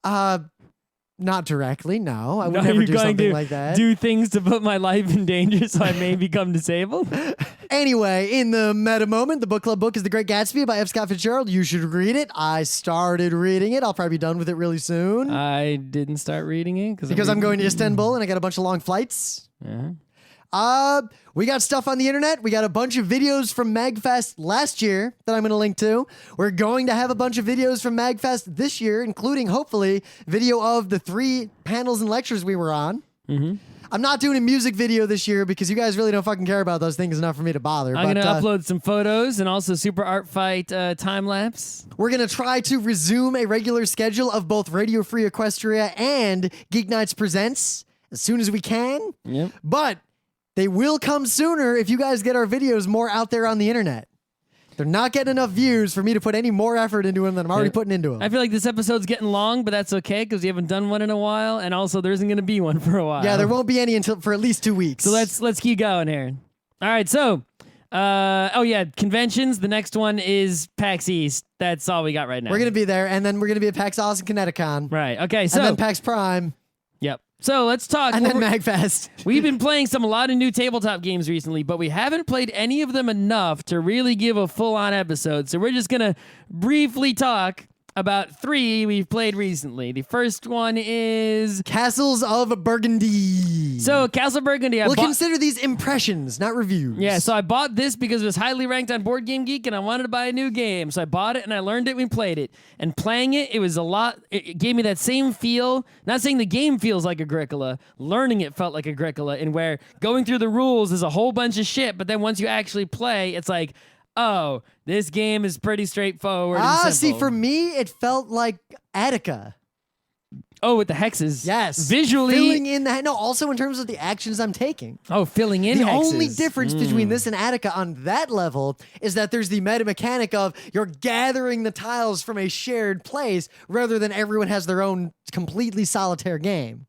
Not directly, no. I would never do something like that. Do things to put my life in danger so I may become disabled? Anyway, in the meta moment, the book club book is The Great Gatsby by F. Scott Fitzgerald. You should read it. I started reading it. I'll probably be done with it really soon. I didn't start reading it because I'm going to Istanbul and I got a bunch of long flights. We got stuff on the internet. We got a bunch of videos from MAGFest last year that I'm going to link to. We're going to have a bunch of videos from MAGFest this year, including, hopefully, video of the 3 panels and lectures we were on. I'm not doing a music video this year because you guys really don't fucking care about those things enough for me to bother. I'm going to upload some photos and also Super Art Fight time-lapse. We're going to try to resume a regular schedule of both Radio Free Equestria and Geeknights Presents as soon as we can. Yep. But they will come sooner if you guys get our videos more out there on the internet. They're not getting enough views for me to put any more effort into them than I'm already putting into them. I feel like this episode's getting long, but that's okay because we haven't done one in a while, and also there isn't going to be one for a while. Yeah, there won't be any for at least 2 weeks. So let's keep going here. All right, so conventions. The next one is PAX East. That's all we got right now. We're going to be there, and then we're going to be at PAX Austin Kineticon. Right. Okay. So and then PAX Prime. Yep. So let's talk. And then MAGFest. We've been playing a lot of new tabletop games recently, but we haven't played any of them enough to really give a full-on episode. So we're just going to briefly talk about 3 we've played recently. The first one is Castles of Burgundy. So Castles of Burgundy. We'll consider these impressions, not reviews. Yeah, so I bought this because it was highly ranked on Board Game Geek and I wanted to buy a new game. So I bought it and I learned it and we played it. And playing it, it was a lot, it gave me that same feel. Not saying the game feels like Agricola, learning it felt like Agricola, in where going through the rules is a whole bunch of shit, but then once you actually play, it's like, oh, this game is pretty straightforward and simple. See, for me, it felt like Attica. Oh, with the hexes. Yes. Visually. Filling in the... No, also in terms of the actions I'm taking. Oh, filling in the hexes. The only difference between this and Attica on that level is that there's the meta mechanic of you're gathering the tiles from a shared place rather than everyone has their own completely solitaire game.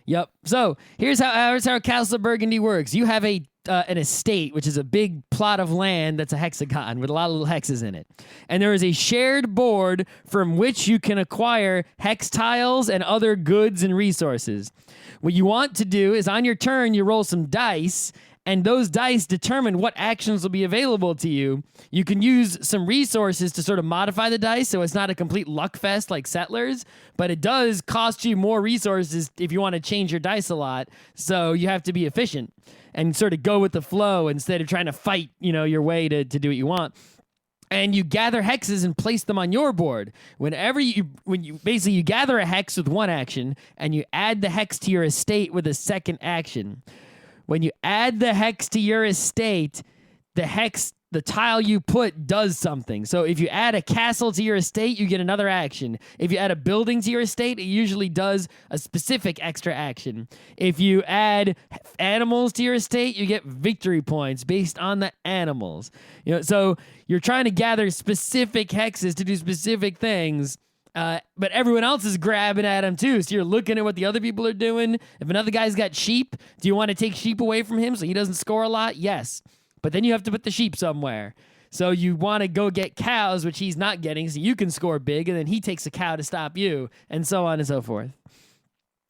Yep. So here's how Castles of Burgundy works. You have an estate, which is a big plot of land that's a hexagon with a lot of little hexes in it. And there is a shared board from which you can acquire hex tiles and other goods and resources. What you want to do is on your turn, you roll some dice, and those dice determine what actions will be available to you. You can use some resources to sort of modify the dice so it's not a complete luck fest like Settlers, but it does cost you more resources if you want to change your dice a lot, so you have to be efficient and sort of go with the flow instead of trying to fight, your way to do what you want. And you gather hexes and place them on your board. When you gather a hex with one action and you add the hex to your estate with a second action. When you add the hex to your estate, the tile you put does something. So if you add a castle to your estate, you get another action. If you add a building to your estate, it usually does a specific extra action. If you add animals to your estate, you get victory points based on the animals. So you're trying to gather specific hexes to do specific things. But everyone else is grabbing at them too. So you're looking at what the other people are doing. If another guy's got sheep, do you want to take sheep away from him so he doesn't score a lot? Yes. But then you have to put the sheep somewhere. So you want to go get cows, which he's not getting, so you can score big, and then he takes a cow to stop you, and so on and so forth.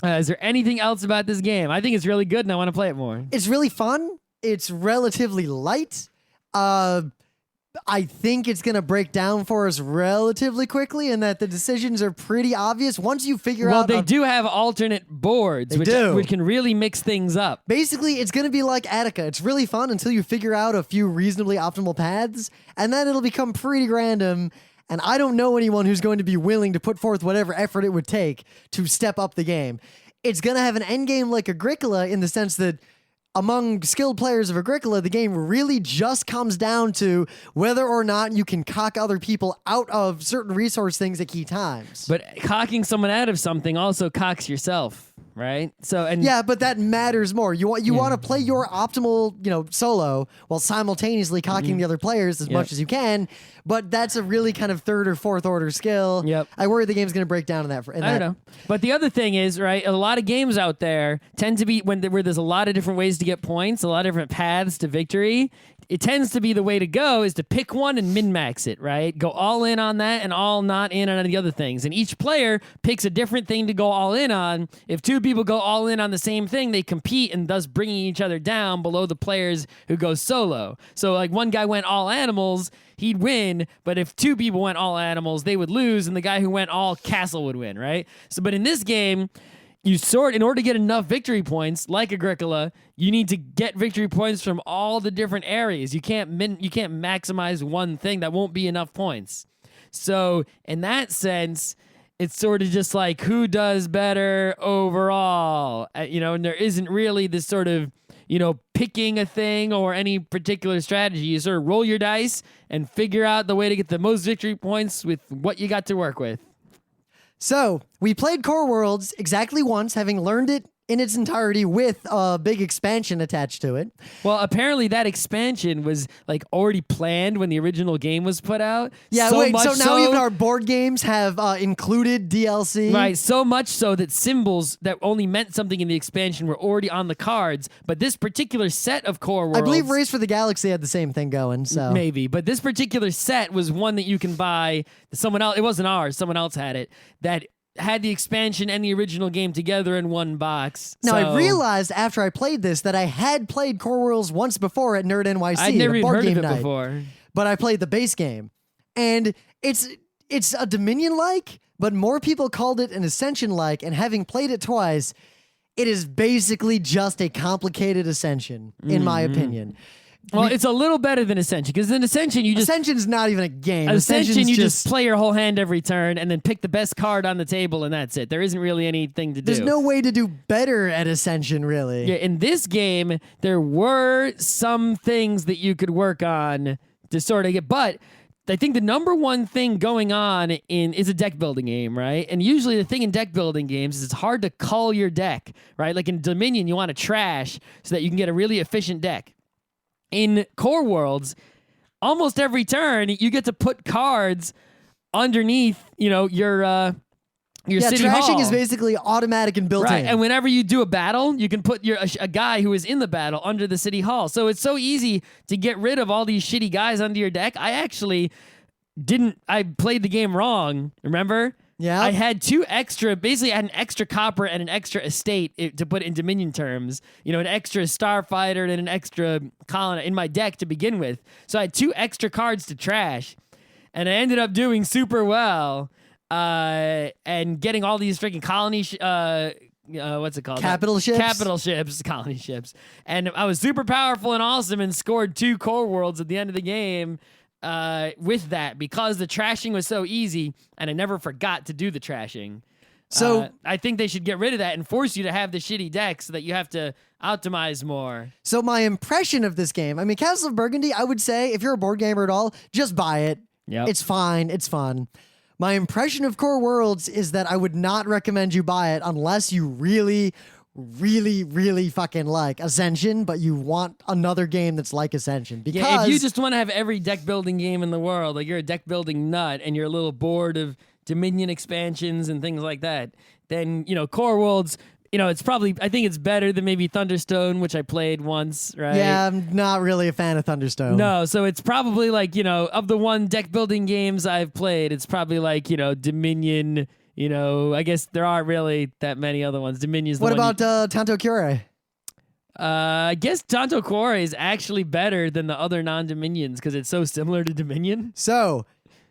Is there anything else about this game? I think it's really good, and I want to play it more. It's really fun. It's relatively light. I think it's going to break down for us relatively quickly, and that the decisions are pretty obvious once you figure out... Well, they do have alternate boards, which can really mix things up. Basically, it's going to be like Attica. It's really fun until you figure out a few reasonably optimal paths, and then it'll become pretty random, and I don't know anyone who's going to be willing to put forth whatever effort it would take to step up the game. It's going to have an endgame like Agricola in the sense that among skilled players of Agricola, the game really just comes down to whether or not you can cock other people out of certain resource things at key times. But cocking someone out of something also cocks yourself, right? Yeah, but that matters more. You want to play your optimal, solo while simultaneously cocking the other players as much as you can. But that's a really kind of third or fourth order skill. Yep. I worry the game's going to break down in that. I don't know. But the other thing is, right, a lot of games out there tend to be where there's a lot of different ways to get points, a lot of different paths to victory. It tends to be the way to go is to pick one and min-max it, right? Go all in on that and all not in on the other things. And each player picks a different thing to go all in on. If two people go all in on the same thing, they compete and thus bringing each other down below the players who go solo. So like one guy went all animals, he'd win, but if two people went all animals, they would lose, and the guy who went all castle would win, right? So, but in this game, in order to get enough victory points, like Agricola, you need to get victory points from all the different areas. You can't maximize one thing. That won't be enough points. So in that sense, it's sort of just like who does better overall, and there isn't really this sort of, picking a thing or any particular strategy. You sort of roll your dice and figure out the way to get the most victory points with what you got to work with. So, we played Core Worlds exactly once, having learned it in its entirety with a big expansion attached to it. Well, apparently that expansion was already planned when the original game was put out. Yeah, so now even our board games have included DLC. Right, so much so that symbols that only meant something in the expansion were already on the cards, but this particular set of Core Worlds... I believe Race for the Galaxy had the same thing going, so... Maybe, but this particular set was one that you can buy... Someone else, it wasn't ours, someone else had it, that had the expansion and the original game together in one box. Now, So I realized after I played this that I had played Core Worlds once before at Nerd NYC. I'd never at a even board heard game of it night, before. but I played the base game. And it's a Dominion-like, but more people called it an Ascension-like, and having played it twice, it is basically just a complicated Ascension, in my opinion. Well, it's a little better than Ascension, because in Ascension, Ascension's not even a game. Ascension, Ascension's you just play your whole hand every turn and then pick the best card on the table, and that's it. There isn't really anything to do. There's no way to do better at Ascension, really. Yeah, in this game, there were some things that you could work on to sort of get, but I think the number one thing going on is a deck building game, right? And usually the thing in deck building games is it's hard to cull your deck, right? Like in Dominion, you want to trash so that you can get a really efficient deck. In Core Worlds, almost every turn you get to put cards underneath, your city trashing hall. is basically automatic and built Right, in. and whenever you do a battle, you can put a guy who is in the battle under the city hall. So it's so easy to get rid of all these shitty guys under your deck. I actually I played the game wrong, remember? Yeah. I had basically I had an extra copper and an extra estate to put in Dominion terms. An extra starfighter and an extra colony in my deck to begin with. So I had 2 extra cards to trash, and I ended up doing super well. And getting all these freaking colony, what's it called? Capital ships? Capital ships, colony ships. And I was super powerful and awesome and scored 2 Core Worlds at the end of the game with that because the trashing was so easy and I never forgot to do the trashing. So I think they should get rid of that and force you to have the shitty deck so that you have to optimize more. So my impression of this game, I mean, Castles of Burgundy, I would say, if you're a board gamer at all, just buy it. Yep. It's fine. It's fun. My impression of Core Worlds is that I would not recommend you buy it unless you really, really, really fucking like Ascension, but you want another game that's like Ascension. Because Yeah, if you just want to have every deck building game in the world, like you're a deck building nut and you're a little bored of Dominion expansions and things like that, then, Core Worlds, it's probably, I think it's better than maybe Thunderstone, which I played once, right? Yeah, I'm not really a fan of Thunderstone. No, so it's probably like, of the one deck building games I've played, it's probably like, Dominion, I guess there aren't really that many other ones. Dominion's the What one about Tanto Cuore? I guess Tanto Cuore is actually better than the other non-Dominions because it's so similar to Dominion. So,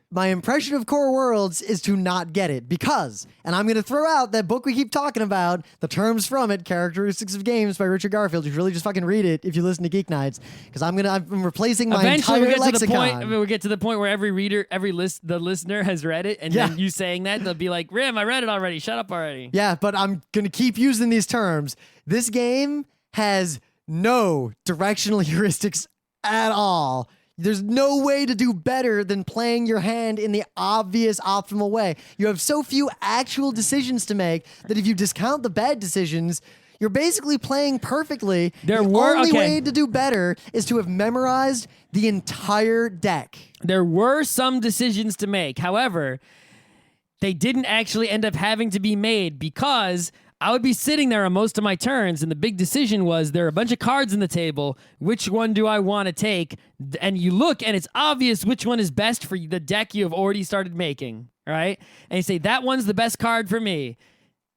my impression of Core Worlds is to not get it because, and I'm going to throw out that book we keep talking about, The Terms from It, Characteristics of Games by Richard Garfield. You should really just fucking read it if you listen to Geeknights, because I'm replacing my Eventually entire we'll get lexicon. we'll get to the point where every reader, the listener has read it, and then you saying that, they'll be like, Rim, I read it already. Shut up already. Yeah, but I'm going to keep using these terms. This game has no directional heuristics at all. There's no way to do better than playing your hand in the obvious optimal way. You have so few actual decisions to make that if you discount the bad decisions, you're basically playing perfectly. The only way to do better is to have memorized the entire deck. There were some decisions to make. However, they didn't actually end up having to be made because I would be sitting there on most of my turns, and the big decision was there are a bunch of cards in the table. Which one do I want to take? And you look, and it's obvious which one is best for the deck you have already started making, right? And you say, that one's the best card for me.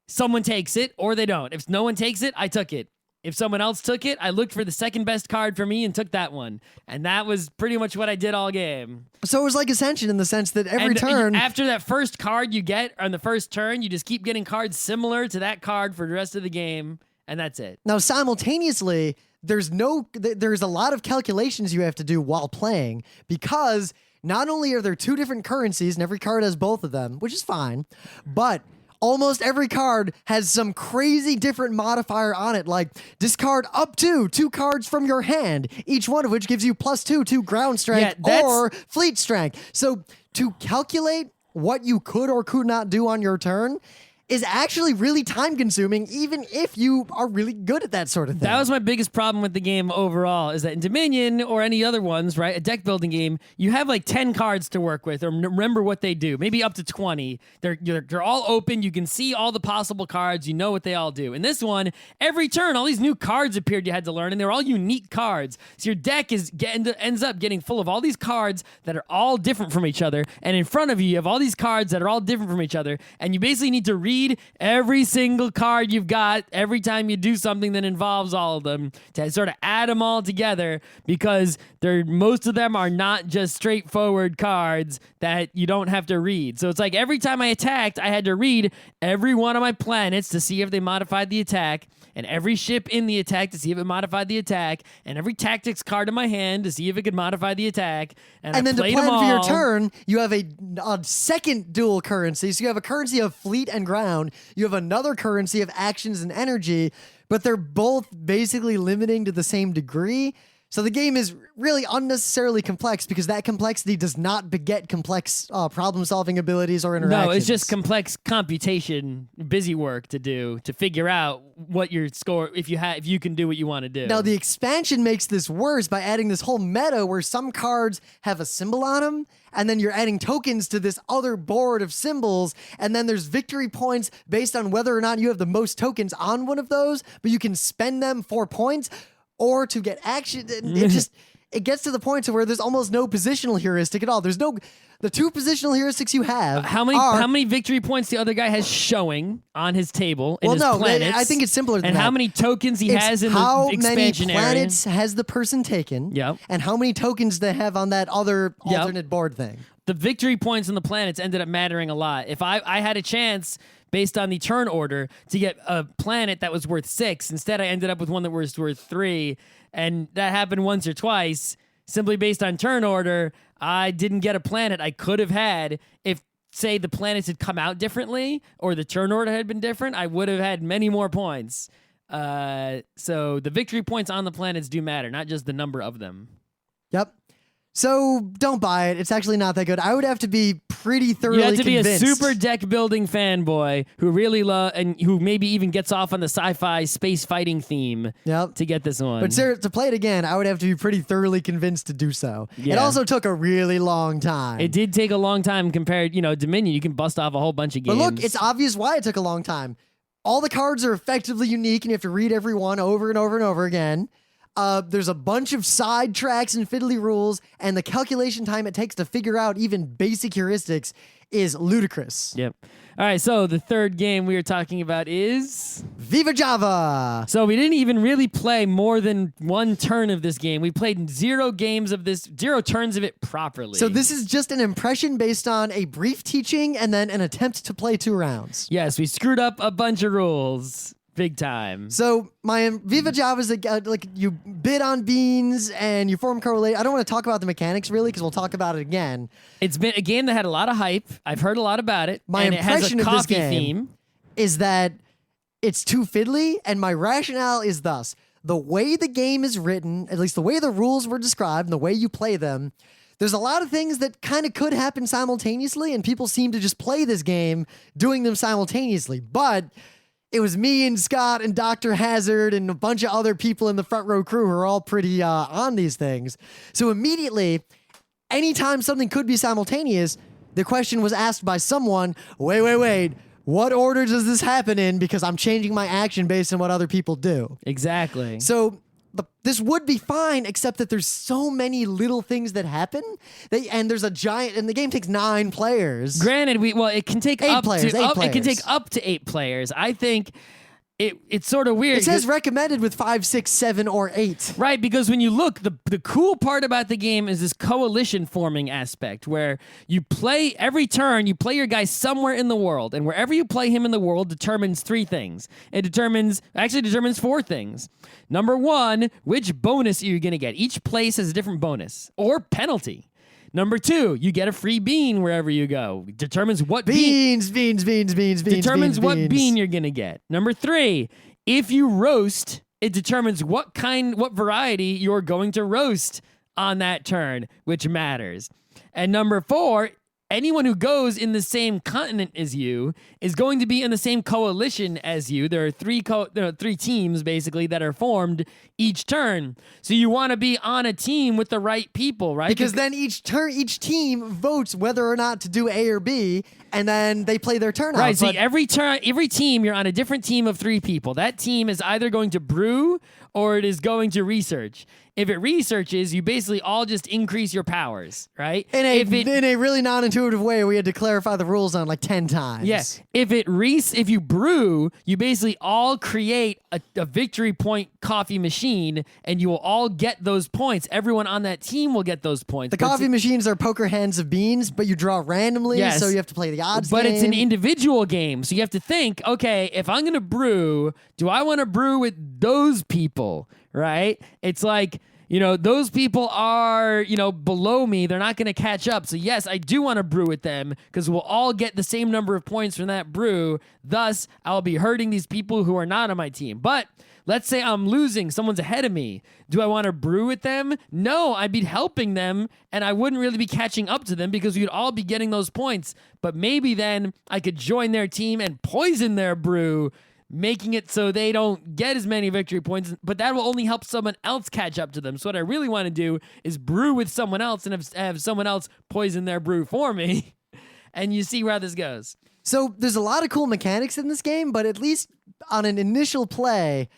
Someone takes it, or they don't. If no one takes it, I took it. If someone else took it, I looked for the second best card for me and took that one. And that was pretty much what I did all game. So it was like Ascension in the sense that every turn... After that first card you get on the first turn, you just keep getting cards similar to that card for the rest of the game, and that's it. Now, simultaneously, there's a lot of calculations you have to do while playing because not only are there 2 different currencies and every card has both of them, which is fine, but almost every card has some crazy different modifier on it, like discard up to 2 cards from your hand, each one of which gives you +2 to ground strength or fleet strength. So to calculate what you could or could not do on your turn, is actually really time consuming, even if you are really good at that sort of thing. That was my biggest problem with the game overall, is that in Dominion or any other ones, right, a deck building game, you have like 10 cards to work with, or remember what they do, maybe up to 20. They're all open. You can see all the possible cards. You know what they all do. In this one, every turn, all these new cards appeared you had to learn, and they're all unique cards. So your deck ends up getting full of all these cards that are all different from each other, and in front of you, you have all these cards that are all different from each other, and you basically need to read every single card you've got every time you do something that involves all of them to sort of add them all together, because most of them are not just straightforward cards that you don't have to read. So it's like every time I attacked, I had to read every one of my planets to see if they modified the attack, and every ship in the attack to see if it modified the attack, and every tactics card in my hand to see if it could modify the attack. And then to plan for your turn, you have a second dual currency. So you have a currency of fleet and ground. You have another currency of actions and energy, but they're both basically limiting to the same degree. So the game is really unnecessarily complex because that complexity does not beget complex problem-solving abilities or interactions. No, it's just complex computation, busy work to do to figure out what your score, if you can do what you want to do. Now, the expansion makes this worse by adding this whole meta where some cards have a symbol on them, and then you're adding tokens to this other board of symbols, and then there's victory points based on whether or not you have the most tokens on one of those, but you can spend them for points or to get action. It gets to the point to where there's almost no positional heuristic at all. There's the 2 positional heuristics you have. How many victory points the other guy has showing on his table in his planets? I think it's simpler than and that. how many tokens he has in the expansion how many planets has the person taken? Yep. And how many tokens they have on that other alternate board thing. The victory points on the planets ended up mattering a lot. If I had a chance, based on the turn order, to get a planet that was worth 6. Instead, I ended up with one that was worth 3. And that happened once or twice. Simply based on turn order, I didn't get a planet I could have had. If, say, the planets had come out differently or the turn order had been different, I would have had many more points. So the victory points on the planets do matter, not just the number of them. Yep. So don't buy it. It's actually not that good. I would have to be pretty thoroughly convinced. You have to be a super deck building fanboy who really and who maybe even gets off on the sci-fi space fighting theme to get this one. But sir, to play it again, I would have to be pretty thoroughly convinced to do so. Yeah. It also took a really long time. It did take a long time compared, Dominion. You can bust off a whole bunch of games. But look, it's obvious why it took a long time. All the cards are effectively unique, and you have to read every one over and over and over again. There's a bunch of side tracks and fiddly rules, and the calculation time it takes to figure out even basic heuristics is ludicrous. Yep. All right, so the third game we were talking about is VivaJava. So we didn't even really play more than one turn of this game. We played 0 turns of it properly. So this is just an impression based on a brief teaching and then an attempt to play 2 rounds. Yes, we screwed up a bunch of rules. Big time. So my VivaJava is like you bid on beans and you form correlate. I don't want to talk about the mechanics really because we'll talk about it again. It's been a game that had a lot of hype. I've heard a lot about it. My impression it has a of this coffee game theme. Is that it's too fiddly, and my rationale is thus: the way the game is written, at least the way the rules were described, and the way you play them. There's a lot of things that kind of could happen simultaneously, and people seem to just play this game doing them simultaneously, but it was me and Scott and Dr. Hazard and a bunch of other people in the front row crew who are all pretty on these things. So immediately, anytime something could be simultaneous, the question was asked by someone, wait, what order does this happen in? Because I'm changing my action based on what other people do. Exactly. So this would be fine, except that there's so many little things that happen. And there's a giant, and the game takes 9 players. Granted, it can take 8 up players. to it can take up to 8 players. I think it's sort of weird. It says recommended with 5, 6, 7, or 8. Right, because when you look, the cool part about the game is this coalition forming aspect where you play every turn, you play your guy somewhere in the world, and wherever you play him in the world determines 3 things. It determines 4 things. Number 1, which bonus are you going to get? Each place has a different bonus or penalty. Number 2, you get a free bean wherever you go. Determines what beans. Determines what bean you're gonna get. Number 3, if you roast, it determines what variety you're going to roast on that turn, which matters. And number 4, anyone who goes in the same continent as you is going to be in the same coalition as you. There are three teams basically that are formed each turn. So you want to be on a team with the right people, right? Because then each team votes whether or not to do A or B, and then they play their turn out. Right. So every team, you're on a different team of 3 people. That team is either going to brew or it is going to research. If it researches, you basically all just increase your powers, right? In a really non-intuitive way, we had to clarify the rules on like 10 times. Yes. If you brew, you basically all create a victory point coffee machine, and you will all get those points. Everyone on that team will get those points. The coffee machines are poker hands of beans, but you draw randomly, yes, so you have to play the odds But game. it's an individual game, so you have to think, okay, if I'm going to brew, do I want to brew with those people, right? It's like, those people are, below me. They're not going to catch up. So yes, I do want to brew with them because we'll all get the same number of points from that brew. Thus, I'll be hurting these people who are not on my team. But let's say I'm losing. Someone's ahead of me. Do I want to brew with them? No, I'd be helping them, and I wouldn't really be catching up to them because we'd all be getting those points. But maybe then I could join their team and poison their brew, making it so they don't get as many victory points, but that will only help someone else catch up to them. So what I really want to do is brew with someone else and have someone else poison their brew for me. And you see where this goes. So there's a lot of cool mechanics in this game, but at least on an initial play,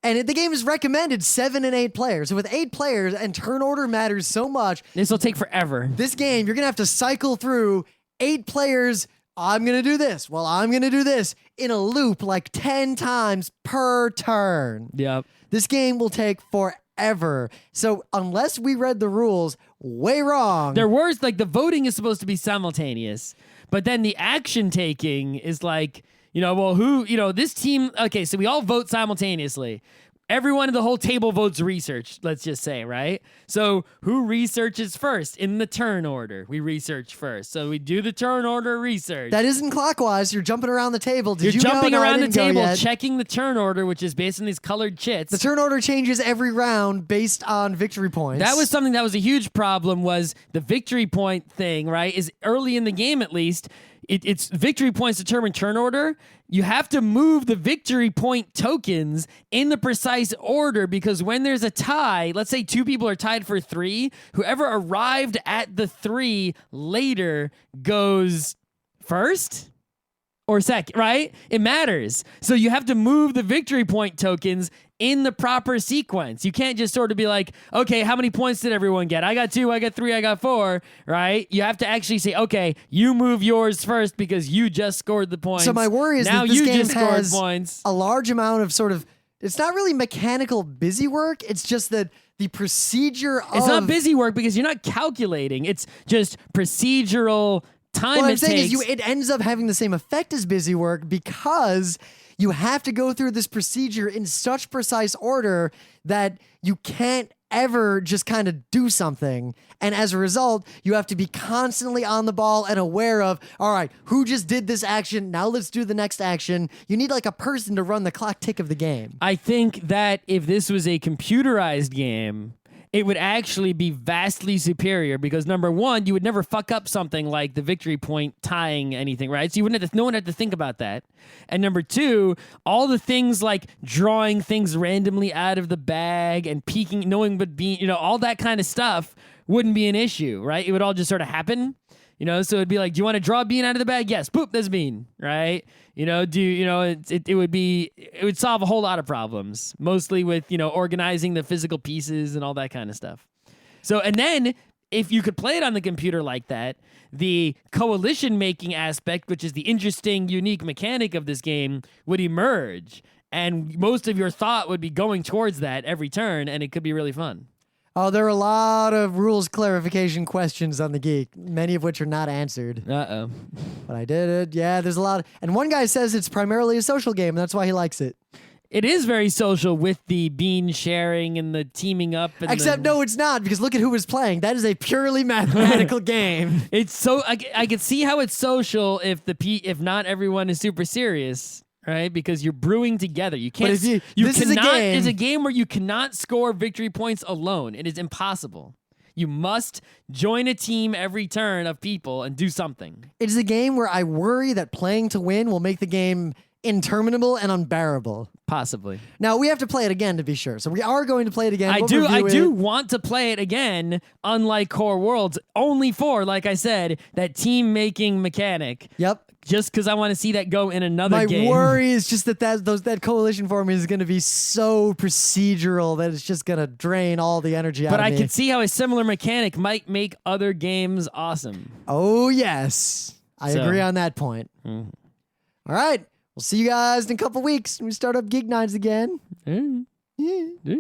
and the game is recommended 7 and 8 players. So with 8 players, and turn order matters so much. This will take forever. This game, you're going to have to cycle through 8 players. I'm going to do this. Well, I'm going to do this in a loop like 10 times per turn. Yep. This game will take forever. So unless we read the rules way wrong. Their words, like the voting is supposed to be simultaneous, but then the action taking is like, this team, okay, so we all vote simultaneously. Everyone at the whole table votes research, let's just say, right? So who researches first? In the turn order, we research first. So we do the turn order research. That isn't clockwise. You're jumping around the table. You're jumping around the table, checking the turn order, which is based on these colored chits. The turn order changes every round based on victory points. That was something that was a huge problem, was the victory point thing, right? Is early in the game, at least, it's victory points determine turn order. You have to move the victory point tokens in the precise order, because when there's a tie, let's say 2 people are tied for 3, whoever arrived at the 3 later goes first or second, right? It matters. So you have to move the victory point tokens in the proper sequence. You can't just sort of be like, okay, how many points did everyone get? I got 2, I got 3, I got 4, right? You have to actually say, okay, you move yours first because you just scored the points. So my worry is now that this you game just scored has points. A large amount of sort of, it's not really mechanical busy work. It's just that the procedure of... It's not busy work because you're not calculating. It's just procedural time what it I'm saying takes. is it ends up having the same effect as busy work because you have to go through this procedure in such precise order that you can't ever just kind of do something. And as a result, you have to be constantly on the ball and aware of, all right, who just did this action? Now let's do the next action. You need like a person to run the clock tick of the game. I think that if this was a computerized game, it would actually be vastly superior because, number one, you would never fuck up something like the victory point tying anything, right? So you wouldn't have to, no one had to think about that. And number two, all the things like drawing things randomly out of the bag and peeking, knowing but being, all that kind of stuff wouldn't be an issue, right? It would all just sort of happen. So it'd be like, do you want to draw a bean out of the bag? Yes. Boop, there's a bean, right? It would solve a whole lot of problems, mostly with, organizing the physical pieces and all that kind of stuff. So, and then if you could play it on the computer like that, the coalition making aspect, which is the interesting, unique mechanic of this game, would emerge. And most of your thought would be going towards that every turn, and it could be really fun. Oh, there are a lot of rules clarification questions on the Geek, many of which are not answered. Uh-oh. But I did it. Yeah, there's a lot. And one guy says it's primarily a social game, and that's why he likes it. It is very social with the bean sharing and the teaming up. And Except, no, it's not, because look at who was playing. That is a purely mathematical game. It's so... I could see how it's social if not everyone is super serious. Right, because you're brewing together. You can't. It's a game where you cannot score victory points alone. It is impossible. You must join a team every turn of people and do something. It's a game where I worry that playing to win will make the game interminable and unbearable. Possibly. Now, we have to play it again to be sure. So we are going to play it again. I We'll do review it. want to play it again, unlike Core Worlds, only for, like I said, that team-making mechanic. Yep. Just because I want to see that go in another My game. worry is just that coalition forming is going to be so procedural that it's just going to drain all the energy out But of I me. could see how a similar mechanic might make other games awesome. Oh, yes. I So- agree on that point. Mhm. All right. We'll see you guys in a couple weeks when we start up Geeknights again. Yeah.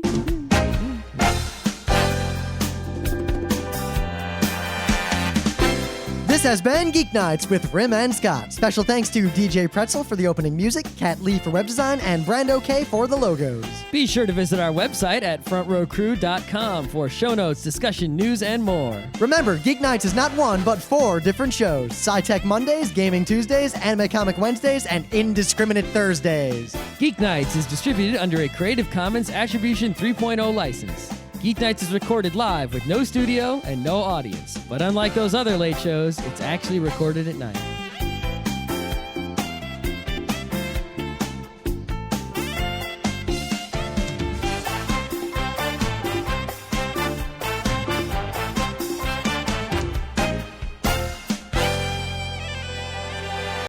This has been Geeknights with Rim and Scott. Special thanks to DJ Pretzel for the opening music, Kat Lee for web design, and Brando K for the logos. Be sure to visit our website at frontrowcrew.com for show notes, discussion, news, and more. Remember, Geeknights is not one, but 4 different shows. Sci-Tech Mondays, Gaming Tuesdays, Anime Comic Wednesdays, and Indiscriminate Thursdays. Geeknights is distributed under a Creative Commons Attribution 3.0 license. Geeknights is recorded live with no studio and no audience. But unlike those other late shows, it's actually recorded at night.